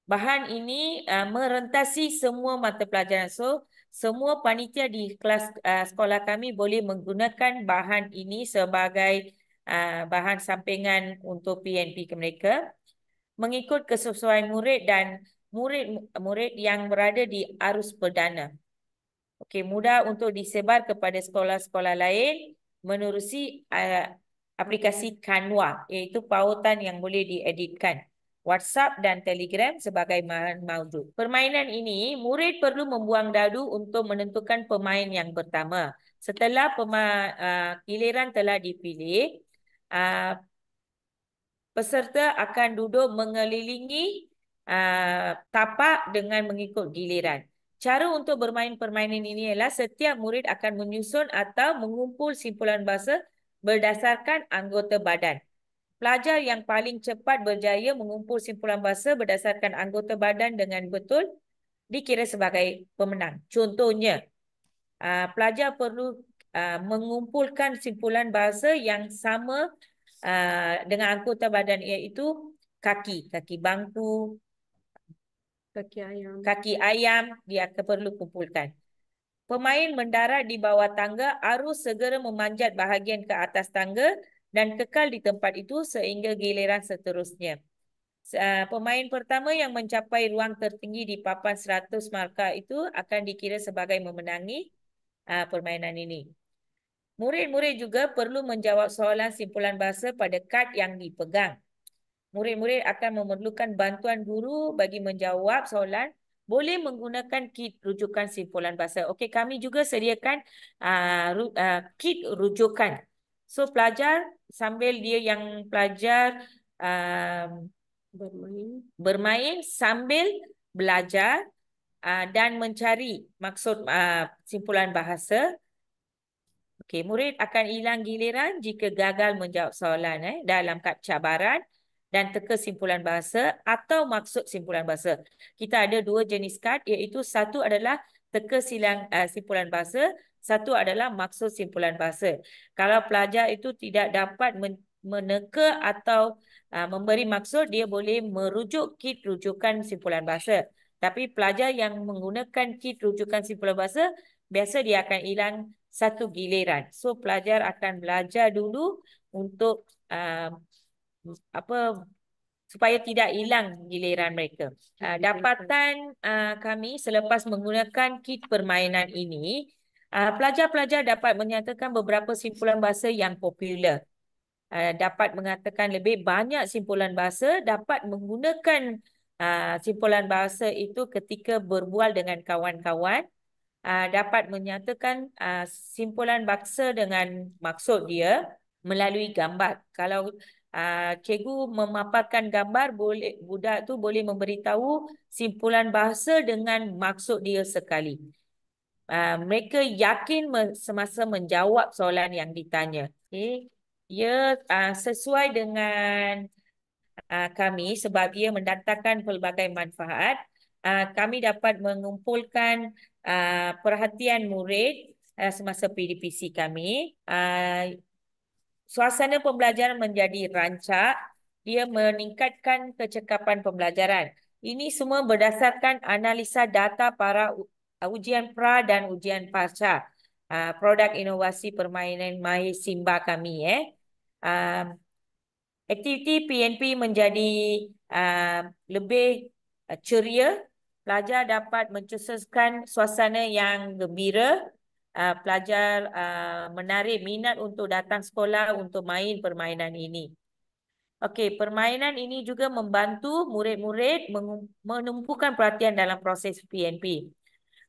Bahan ini merentasi semua mata pelajaran. So, semua panitia di kelas sekolah kami boleh menggunakan bahan ini sebagai bahan sampingan untuk PNP ke mereka. Mengikut kesesuaian murid dan murid yang berada di arus perdana. Okey, mudah untuk disebar kepada sekolah-sekolah lain menerusi aplikasi Canva, iaitu pautan yang boleh dieditkan. WhatsApp dan Telegram sebagai bahan maudu. Permainan ini, murid perlu membuang dadu untuk menentukan pemain yang pertama. Setelah giliran telah dipilih, peserta akan duduk mengelilingi tapak dengan mengikut giliran. Cara untuk bermain permainan ini ialah setiap murid akan menyusun atau mengumpul simpulan bahasa berdasarkan anggota badan. Pelajar yang paling cepat berjaya mengumpul simpulan bahasa berdasarkan anggota badan dengan betul dikira sebagai pemenang. Contohnya, pelajar perlu mengumpulkan simpulan bahasa yang sama dengan anggota badan iaitu kaki bangku, kaki ayam dia perlu kumpulkan. Pemain mendarat di bawah tangga harus segera memanjat bahagian ke atas tangga dan kekal di tempat itu sehingga giliran seterusnya. Pemain pertama yang mencapai ruang tertinggi di papan 100 markah itu akan dikira sebagai memenangi permainan ini. Murid-murid juga perlu menjawab soalan simpulan bahasa pada kad yang dipegang. Murid-murid akan memerlukan bantuan guru bagi menjawab soalan. Boleh menggunakan kit rujukan simpulan bahasa. Okey, kami juga sediakan kit rujukan. So, pelajar sambil dia yang pelajar bermain sambil belajar dan mencari maksud simpulan bahasa. Okey, murid akan hilang giliran jika gagal menjawab soalan dalam kad cabaran dan teka simpulan bahasa atau maksud simpulan bahasa. Kita ada dua jenis kad, iaitu satu adalah teka simpulan bahasa, satu adalah maksud simpulan bahasa. Kalau pelajar itu tidak dapat meneka atau memberi maksud, dia boleh merujuk kit rujukan simpulan bahasa. Tapi pelajar yang menggunakan kit rujukan simpulan bahasa, biasa dia akan hilang satu giliran. So, pelajar akan belajar dulu untuk supaya tidak hilang giliran mereka. Dapatan kami selepas menggunakan kit permainan ini, pelajar-pelajar dapat menyatakan beberapa simpulan bahasa yang popular. Dapat mengatakan lebih banyak simpulan bahasa, dapat menggunakan simpulan bahasa itu ketika berbual dengan kawan-kawan, dapat menyatakan simpulan bahasa dengan maksud dia melalui gambar. Kalau cikgu memaparkan gambar, budak tu boleh memberitahu simpulan bahasa dengan maksud dia sekali. mereka yakin semasa menjawab soalan yang ditanya. Okay. Ia sesuai dengan kami sebab ia mendatangkan pelbagai manfaat. Kami dapat mengumpulkan perhatian murid semasa PDPC kami. Suasana pembelajaran menjadi rancak, dia meningkatkan kecekapan pembelajaran. Ini semua berdasarkan analisa data para ujian pra dan ujian pasca. Produk inovasi permainan Mahir Simba kami. Aktiviti PNP menjadi lebih ceria. Pelajar dapat mencetuskan suasana yang gembira. Pelajar menarik minat untuk datang sekolah untuk main permainan ini. Okey, permainan ini juga membantu murid-murid menumpukan perhatian dalam proses PNP.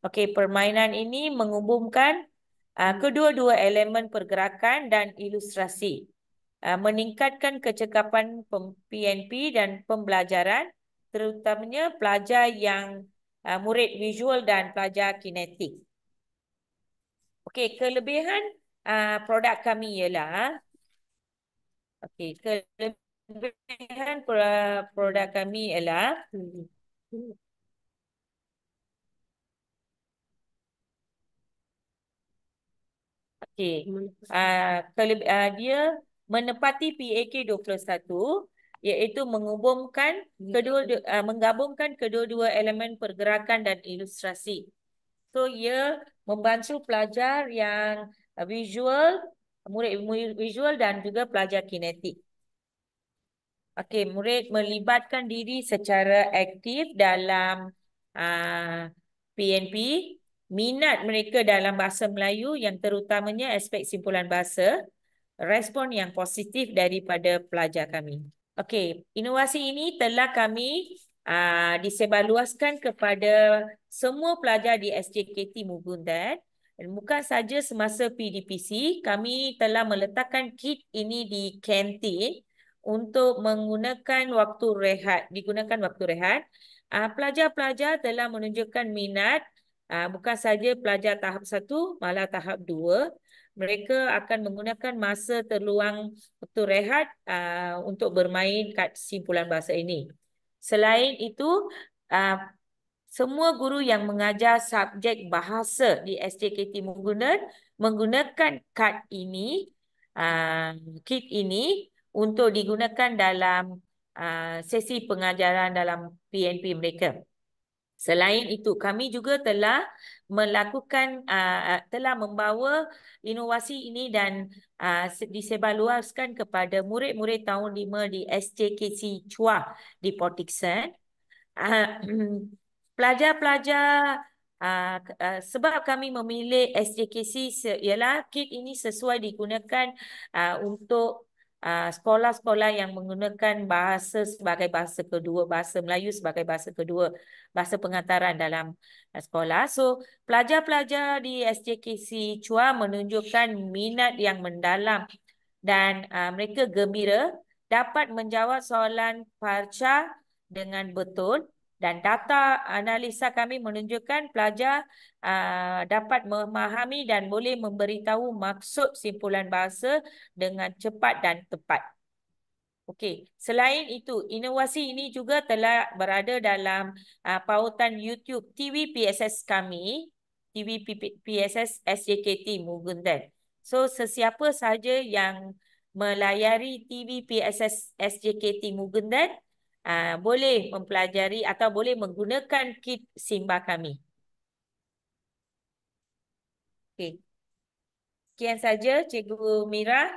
Okey, permainan ini menghubungkan kedua-dua elemen pergerakan dan ilustrasi. Meningkatkan kecekapan PNP dan pembelajaran, terutamanya pelajar yang murid visual dan pelajar kinetik. Okey, kelebihan produk kami ialah kelebihan produk kami ialah dia menepati PAK 21 iaitu menggabungkan kedua-dua elemen pergerakan dan ilustrasi. So ia membantu pelajar yang visual, murid visual dan juga pelajar kinetik. Okey, murid melibatkan diri secara aktif dalam PNP. Minat mereka dalam bahasa Melayu yang terutamanya aspek simpulan bahasa, respon yang positif daripada pelajar kami. Okey, inovasi ini telah kami disebarluaskan kepada semua pelajar di SJKT Mugundan. Dan bukan saja semasa PDPC, kami telah meletakkan kit ini di kantin untuk digunakan waktu rehat. Pelajar-pelajar telah menunjukkan minat, bukan saja pelajar tahap 1, malah tahap 2. Mereka akan menggunakan masa terluang waktu rehat untuk bermain kad simpulan bahasa ini. Selain itu, semua guru yang mengajar subjek bahasa di SJKT Mugundan menggunakan kad ini, kit ini untuk digunakan dalam sesi pengajaran dalam PNP mereka. Selain itu, kami juga telah membawa inovasi ini dan disebarluaskan kepada murid-murid tahun 5 di SJKC Chua di Port Dickson. Pelajar-pelajar, sebab kami memilih SJKC ialah kit ini sesuai digunakan untuk sekolah-sekolah yang menggunakan bahasa sebagai bahasa kedua, bahasa Melayu sebagai bahasa kedua, bahasa pengantaran dalam sekolah. So, pelajar-pelajar di SJKC Chua menunjukkan minat yang mendalam dan mereka gembira dapat menjawab soalan parca dengan betul. Dan data analisa kami menunjukkan pelajar dapat memahami dan boleh memberitahu maksud simpulan bahasa dengan cepat dan tepat. Okey, selain itu, inovasi ini juga telah berada dalam pautan YouTube TV PSS kami, TV PSS SJKT Mugundan. So, sesiapa sahaja yang melayari TV PSS SJKT Mugundan boleh mempelajari atau boleh menggunakan kit Simba kami. Okey. Sekian saja, Cikgu Mira.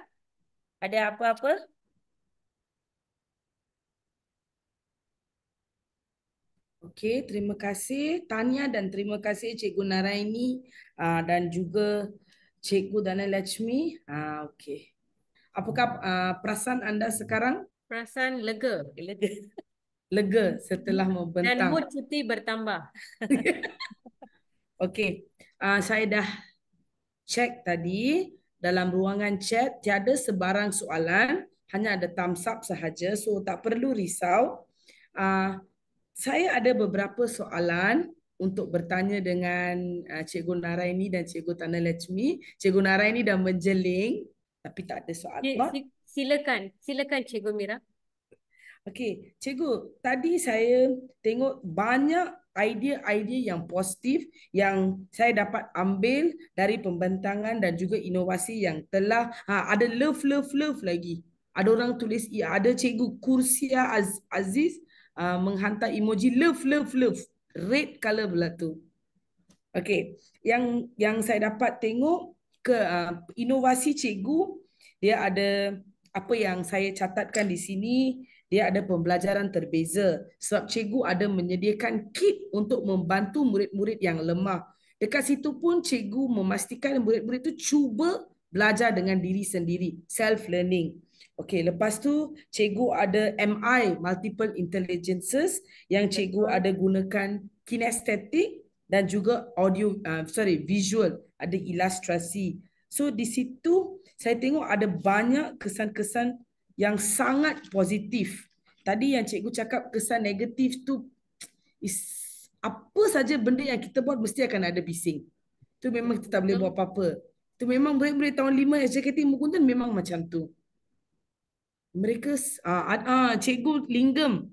Ada apa-apa? Okey, terima kasih Tania dan terima kasih Cikgu Naraini dan juga Cikgu Dhanalakshmi. Okey. Apakah perasaan anda sekarang? Perasaan lega. Lega setelah Dan membentang. mood cuti bertambah. Okey, saya dah cek tadi dalam ruangan chat tiada sebarang soalan, hanya ada thumbs up sahaja, so tak perlu risau. Saya ada beberapa soalan untuk bertanya dengan Cikgu Naraini dan Cikgu Tanah Lechmi. Cikgu Naraini dah menjeling tapi tak ada soalan. Silakan Cikgu Mira. Okey, Cikgu, tadi saya tengok banyak idea-idea yang positif yang saya dapat ambil dari pembentangan dan juga inovasi yang telah ada love lagi. Ada orang tulis, ada Cikgu Kursia Aziz menghantar emoji love. Red color pula tu. Okey, yang saya dapat tengok ke inovasi cikgu, dia ada apa yang saya catatkan di sini, dia ada pembelajaran terbeza sebab cikgu ada menyediakan kit untuk membantu murid-murid yang lemah. Dekat situ pun cikgu memastikan murid-murid itu cuba belajar dengan diri sendiri, self learning. Okey, lepas tu cikgu ada MI, multiple intelligences, yang cikgu ada gunakan kinestetik dan juga visual, ada ilustrasi. So di situ saya tengok ada banyak kesan-kesan yang sangat positif. Tadi yang cikgu cakap kesan negatif tu is apa saja benda yang kita buat mesti akan ada bising. Tu memang kita tak boleh buat apa-apa. Tu memang murid-murid tahun 5 SJKT Mukuntan memang macam tu. Mereka Cikgu Linggam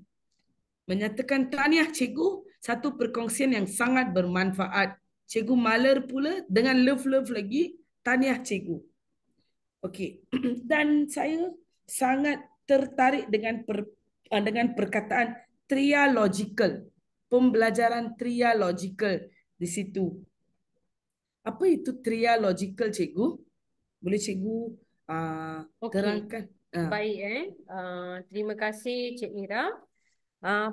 menyatakan tahniah cikgu, satu perkongsian yang sangat bermanfaat. Cikgu Maler pula dengan love lagi, tahniah cikgu. Okey. Dan saya sangat tertarik dengan perkataan trialogical. Pembelajaran trialogical di situ. Apa itu trialogical cikgu? Boleh cikgu terangkan? Baik terima kasih Cik Mira.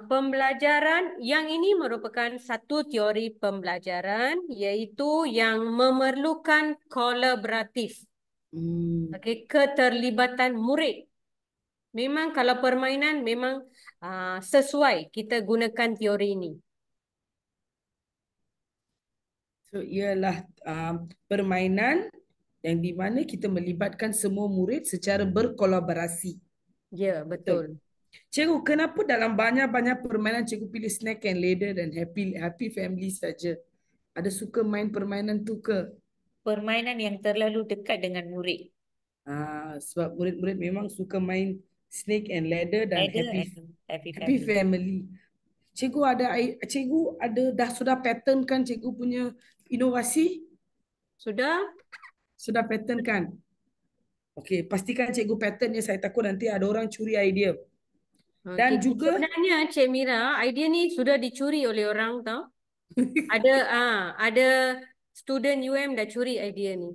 Pembelajaran yang ini merupakan satu teori pembelajaran iaitu yang memerlukan kolaboratif. Okey, keterlibatan murid. Memang kalau permainan memang sesuai kita gunakan teori ini. So ialah permainan yang di mana kita melibatkan semua murid secara berkolaborasi. Ya, betul. Cikgu, kenapa dalam banyak-banyak permainan cikgu pilih Snack and Ladder dan Happy Family saja? Ada suka main permainan tu ke? Permainan yang terlalu dekat dengan murid. Sebab murid-murid memang suka main Snake and Ladder dan Happy Family. Cikgu ada sudah pattern kan cikgu punya inovasi? Sudah pattern kan? Okey, pastikan cikgu patternnya, saya takut nanti ada orang curi idea. Dan juga sebenarnya Cik Mira, idea ni sudah dicuri oleh orang tau. Ada student UM dah curi idea ni.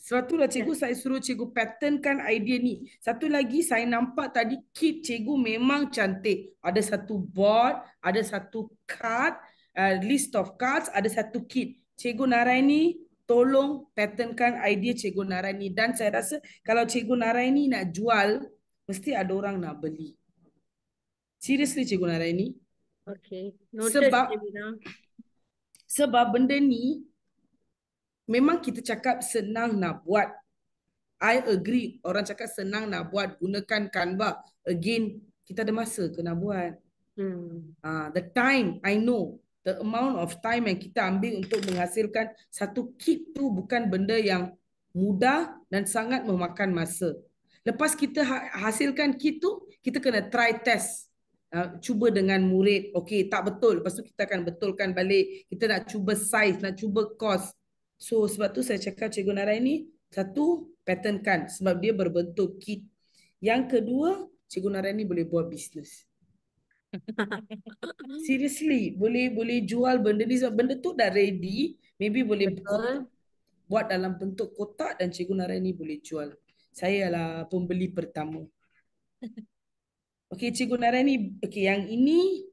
Sebab itulah cikgu saya suruh cikgu patternkan idea ni. Satu lagi saya nampak tadi kit cikgu memang cantik. Ada satu board, ada satu card, list of cards, ada satu kit. Cikgu Naraini tolong patternkan idea cikgu Naraini. Dan saya rasa kalau cikgu Naraini nak jual, mesti ada orang nak beli. Seriously cikgu Naraini. Okay. Sebab benda ni memang kita cakap senang nak buat. I agree. Orang cakap senang nak buat. Gunakan Canva. Again, kita ada masa ke nak buat. The time, I know. The amount of time yang kita ambil untuk menghasilkan satu kit tu bukan benda yang mudah dan sangat memakan masa. Lepas kita hasilkan kit tu, kita kena try test. Cuba dengan murid. Okey, tak betul. Lepas tu kita akan betulkan balik. Kita nak cuba size, nak cuba cost. So sebab tu saya cakap Cikgu Naraini, satu, patternkan sebab dia berbentuk kit. Yang kedua, Cikgu Naraini boleh buat bisnes. Seriously, boleh jual benda ni sebab benda tu dah ready. Maybe boleh buat dalam bentuk kotak dan Cikgu Naraini boleh jual. Saya lah pembeli pertama. Okey, Cikgu Naraini, okey, yang ini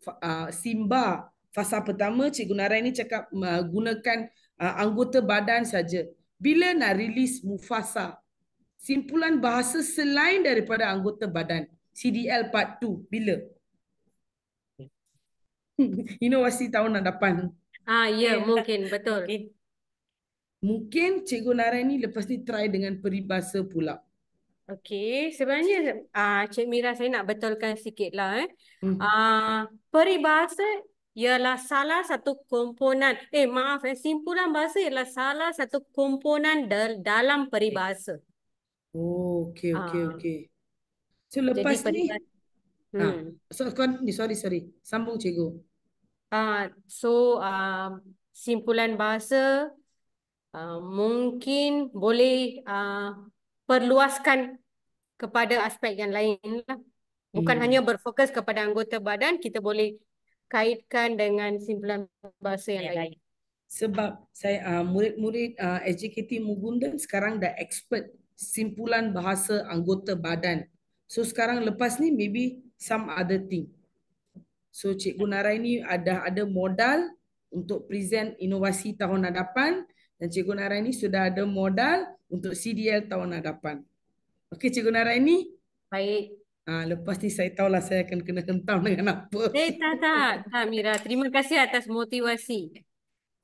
Simba. Fasa pertama, Cikgu Naraini cakap gunakan anggota badan saja. Bila nak rilis Mufasa? Simpulan bahasa selain daripada anggota badan. CDL Part 2. Bila? Inovasi tahun hadapan. Ya, mungkin. Betul. Mungkin Cikgu Naraini lepas ni try dengan peribahasa pula. Okey, sebenarnya Cik Mira saya nak betulkan sikit lah. Peribahasa ialah salah satu komponen. Simpulan bahasa ialah salah satu komponen dalam peribahasa. Oh, okey, okey, Ah, okey. So jadi lepas ni, peribahasa. Hmm. sorry. Sambung cikgu. Simpulan bahasa mungkin boleh perluaskan kepada aspek yang lain lah. Bukan hanya berfokus kepada anggota badan, kita boleh kaitkan dengan simpulan bahasa yang lain. Sebab saya murid-murid SJKT Mugundan sekarang dah expert simpulan bahasa anggota badan. So sekarang lepas ni maybe some other thing. So Cikgu Naraini ada modal untuk present inovasi tahun hadapan dan Cikgu Naraini sudah ada modal untuk CDL tahun hadapan. Okey Cikgu Naraini? Baik. Lepas ni saya tahulah saya akan kena hentam dengan apa. Tak, Mira. Terima kasih atas motivasi.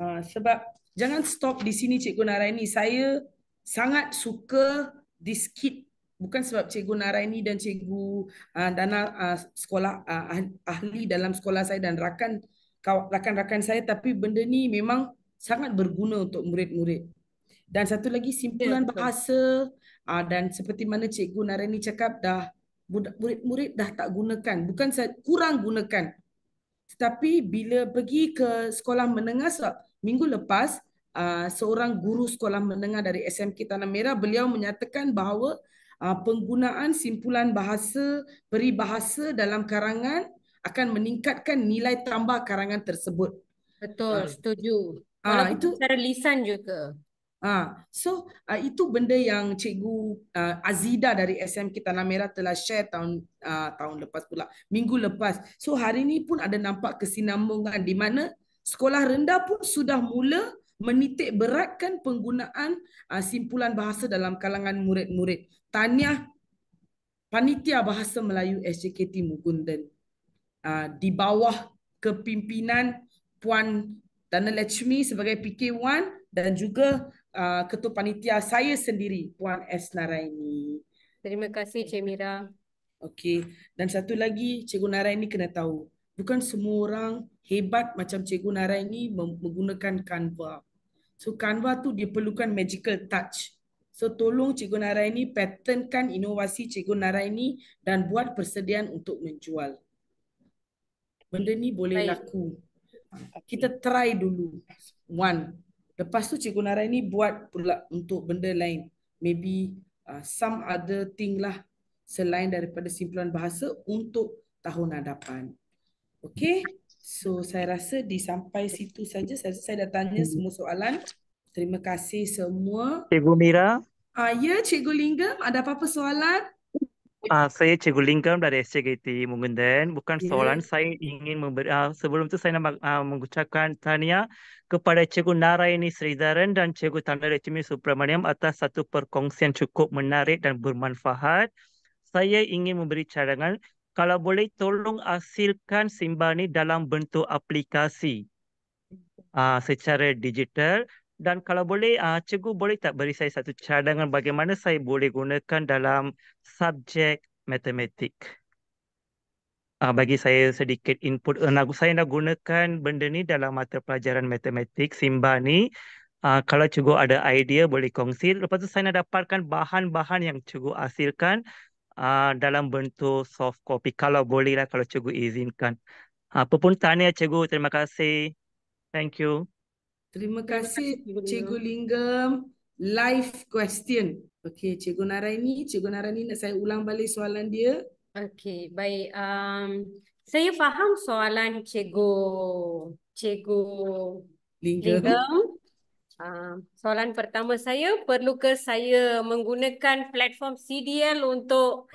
Sebab jangan stop di sini Cikgu Naraini. Saya sangat suka this kit. Bukan sebab Cikgu Naraini dan Cikgu Dana sekolah ahli dalam sekolah saya dan rakan-rakan saya, tapi benda ni memang sangat berguna untuk murid-murid. Dan satu lagi simpulan bahasa dan seperti mana Cikgu Naraini cakap dah murid-murid dah tak gunakan. Bukan kurang gunakan. Tetapi bila pergi ke sekolah menengah, minggu lepas seorang guru sekolah menengah dari SMK Tanah Merah, beliau menyatakan bahawa penggunaan simpulan bahasa, peribahasa dalam karangan akan meningkatkan nilai tambah karangan tersebut. Betul, setuju. Walaupun secara lisan juga. Itu benda yang Cikgu Azida dari SMK Tanah Merah telah share tahun lepas pula, minggu lepas. So hari ni pun ada nampak kesinambungan di mana sekolah rendah pun sudah mula menitik beratkan penggunaan simpulan bahasa dalam kalangan murid-murid. Tahniah Panitia Bahasa Melayu SJKT Mugundan di bawah kepimpinan Puan Dhanalakshmi sebagai PK1 dan juga Ketua Panitia saya sendiri, Puan S. Naraini. Terima kasih Cik Mira. Okey, dan satu lagi Cikgu Naraini kena tahu, bukan semua orang hebat macam Cikgu Naraini menggunakan Canva. So Canva tu dia perlukan magical touch. So tolong Cikgu Naraini patternkan inovasi Cikgu Naraini dan buat persediaan untuk menjual. Benda ni boleh laku. Kita try dulu. One. Lepas tu Cikgu Naraini buat pula untuk benda lain. Maybe some other thing lah selain daripada simpulan bahasa untuk tahun hadapan. Okay. So saya rasa sampai situ saja. Saya dah tanya semua soalan. Terima kasih semua. Cikgu Mira. Ya, Cikgu Linggam, ada apa-apa soalan? Saya Cikgu Linggam dari SJKT Mugundan. Bukan soalan, saya ingin sebelum itu saya nak mengucapkan tahniah kepada Cikgu Naraini Sridharan dan Cikgu Dhanalakshmi Subramaniam atas satu perkongsian cukup menarik dan bermanfaat. Saya ingin memberi cadangan, kalau boleh tolong hasilkan Simba ni dalam bentuk aplikasi secara digital. Dan kalau boleh, cikgu boleh tak beri saya satu cadangan bagaimana saya boleh gunakan dalam subjek matematik. Bagi saya sedikit input. Saya nak gunakan benda ni dalam mata pelajaran matematik, Simba ni. Kalau cikgu ada idea, boleh kongsi. Lepas tu saya nak dapatkan bahan-bahan yang cikgu hasilkan dalam bentuk soft copy. Kalau boleh lah, kalau cikgu izinkan. Apa pun tahniah cikgu. Terima kasih. Thank you. Terima kasih Cikgu Linggam. Live question. Okey, Cikgu Naraini nak saya ulang balik soalan dia. Okey, baik. Saya faham soalan Cikgu Linggam. Soalan pertama saya, perlukah saya menggunakan platform CDL untuk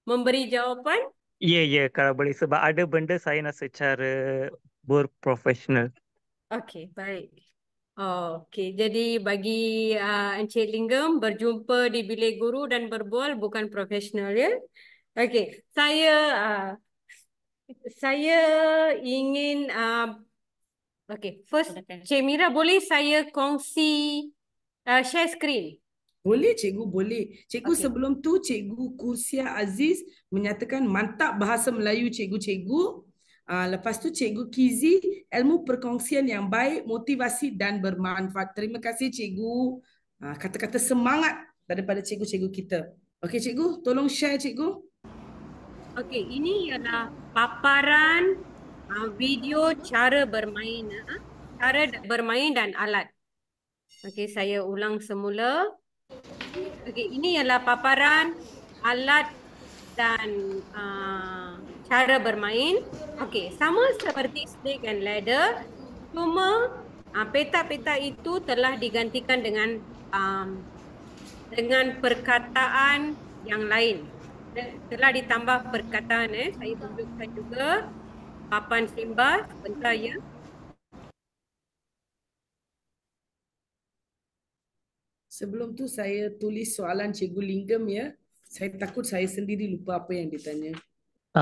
memberi jawapan? Ya, kalau boleh. Sebab ada benda saya nak secara berprofesional. Okey, baik. Okey, jadi bagi Encik Linggam, berjumpa di bilik guru dan berbual bukan profesional ya. Okey, saya ingin first Cik Mira, boleh saya kongsi share screen? Boleh cikgu, boleh. Cikgu sebelum tu Cikgu Kursia Aziz menyatakan mantap bahasa Melayu cikgu-cikgu. Lepas tu Cikgu Kizi, ilmu perkongsian yang baik, motivasi dan bermanfaat. Terima kasih Cikgu. Kata-kata semangat daripada cikgu-cikgu kita. Okey Cikgu, tolong share Cikgu. Okey, ini ialah paparan video cara bermain, cara bermain dan alat. Okey, saya ulang semula. Okey, ini ialah paparan alat dan cara bermain. Okey, sama seperti snake and ladder, cuma peta-peta itu telah digantikan dengan perkataan yang lain. Telah ditambah perkataan. Saya tunjukkan juga papan simbah sebentar ya. Sebelum tu saya tulis soalan Cikgu Linggam ya. Saya takut saya sendiri lupa apa yang ditanya.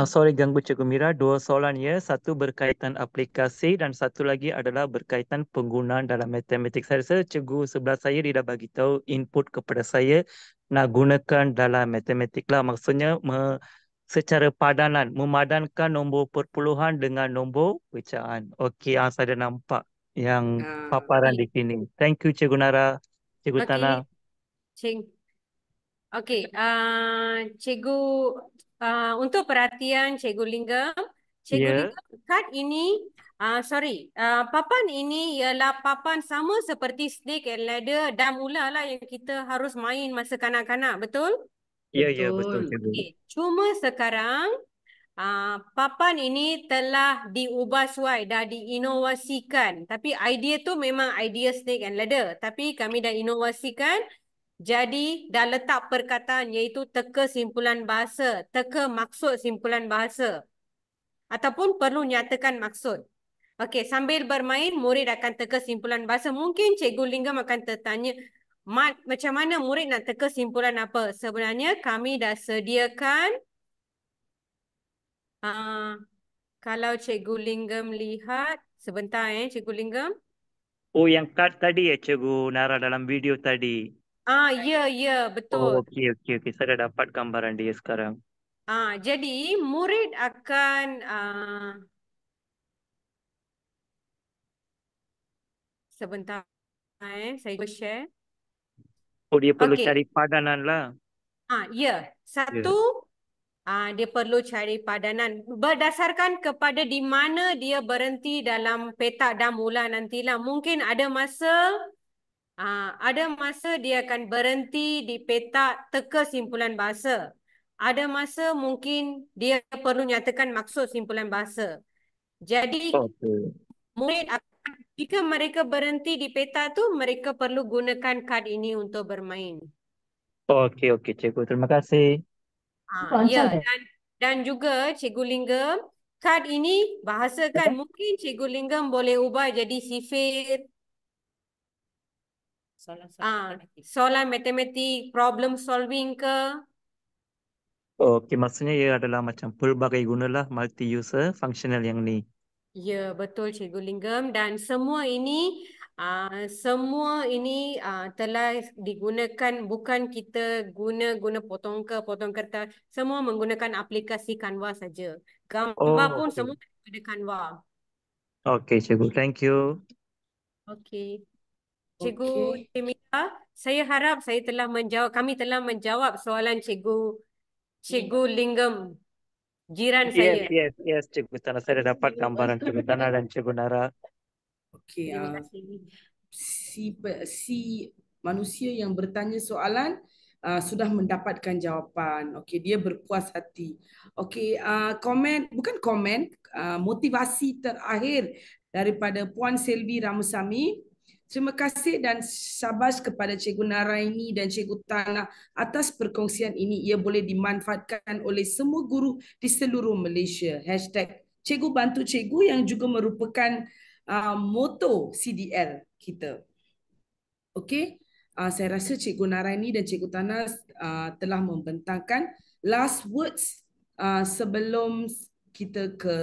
Sorry ganggu Cikgu Mira, dua soalan ya. Satu berkaitan aplikasi dan satu lagi adalah berkaitan penggunaan dalam matematik. Saya rasa cikgu sebelah saya dia dah bagi tahu input kepada saya nak gunakan dalam matematik lah. Maksudnya secara padanan, memadankan nombor perpuluhan dengan nombor wecaan. Okey, saya dah nampak yang paparan di sini. Thank you Cikgu Nara, Cikgu Tana. Okey, Cikgu, untuk perhatian Cikgu Linggam, Cikgu Linggam, kad ini, papan ini ialah papan sama seperti snake and ladder dan mula lah yang kita harus main masa kanak-kanak, betul? Ya, betul Cikgu. Okay. Cuma sekarang, papan ini telah diubah suai, dah diinovasikan. Tapi idea tu memang idea snake and ladder. Tapi kami dah inovasikan. Jadi dah letak perkataan iaitu teka simpulan bahasa, teka maksud simpulan bahasa. Ataupun perlu nyatakan maksud. Okey, sambil bermain murid akan teka simpulan bahasa. Mungkin Cikgu Linggam akan tertanya, Mat, macam mana murid nak teka simpulan apa? Sebenarnya kami dah sediakan, kalau Cikgu Linggam lihat, sebentar Cikgu Linggam. Oh, yang kad tadi ya Cikgu Nara dalam video tadi. Ya, betul. Oh, okey. Saya dah dapat gambaran dia sekarang. Jadi murid akan sebentar saya share. Oh, dia perlu Okey. cari padanan lah. Ya. Satu, dia perlu cari padanan berdasarkan kepada di mana dia berhenti dalam petak dan mula nantilah. Mungkin ada masa dia akan berhenti di petak teka simpulan bahasa. Ada masa mungkin dia perlu nyatakan maksud simpulan bahasa. Jadi murid jika mereka berhenti di peta tu, mereka perlu gunakan kad ini untuk bermain. Okey, Cikgu. Terima kasih. Ya, dan juga Cikgu Linggam, kad ini bahasakan. Mungkin Cikgu Linggam boleh ubah jadi sifir. Soalan matematik, problem solving ke? Okey, maksudnya ia adalah macam pelbagai guna lah, multi-user, functional yang ni. Ya, betul Cikgu Linggam. Dan semua ini telah digunakan, bukan kita guna potong kertas. Semua menggunakan aplikasi Canva saja. Gambar pun semua ada Canva. Okey, Cikgu. Thank you. Okey. Cikgu Mira, saya harap kami telah menjawab soalan Cikgu Linggam, jiran saya. Yes, Cikgu Tana. Saya dah dapat gambaran Cikgu Tana dan Cikgu Nara. Okey, Terima kasih. si manusia yang bertanya soalan sudah mendapatkan jawapan. Okey, dia berpuas hati. Okey, motivasi terakhir daripada Puan Selvi Ramasamy. Terima kasih dan syabas kepada Cikgu Naraini dan Cikgu Tana atas perkongsian ini. Ia boleh dimanfaatkan oleh semua guru di seluruh Malaysia. #Cikgu Bantu Cikgu yang juga merupakan moto CDL kita. Okey, saya rasa Cikgu Naraini dan Cikgu Tana telah membentangkan last words sebelum kita ke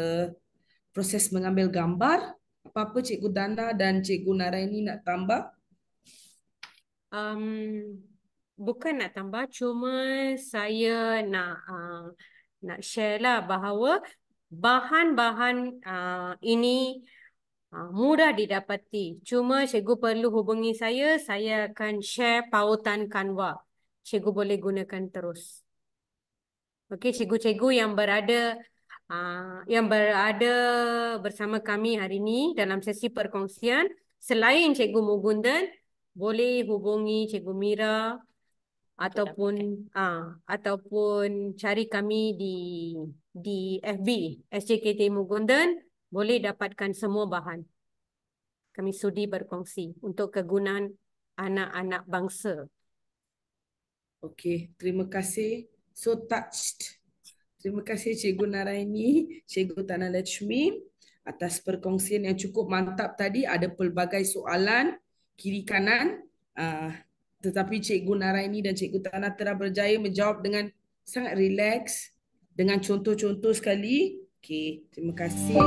proses mengambil gambar. Apa-apa Cikgu Tana dan Cikgu Naraini nak tambah? Bukan nak tambah, cuma saya nak share lah bahawa bahan-bahan ini mudah didapati. Cuma cikgu perlu hubungi saya akan share pautan Canva. Cikgu boleh gunakan terus. Okey, cikgu-cikgu yang berada bersama kami hari ini dalam sesi perkongsian, selain Cikgu Mugundan, boleh hubungi Cikgu Mira ataupun cari kami di FB SJKT Mugundan, boleh dapatkan semua bahan. Kami sudi berkongsi untuk kegunaan anak-anak bangsa. Okey, terima kasih. So touched. Terima kasih Cikgu Naraini, Cikgu Tanah Lachmi atas perkongsian yang cukup mantap tadi. Ada pelbagai soalan kiri kanan. Tetapi Cikgu Naraini dan Cikgu Tanah telah berjaya menjawab dengan sangat rileks, dengan contoh-contoh sekali. Okey, terima kasih.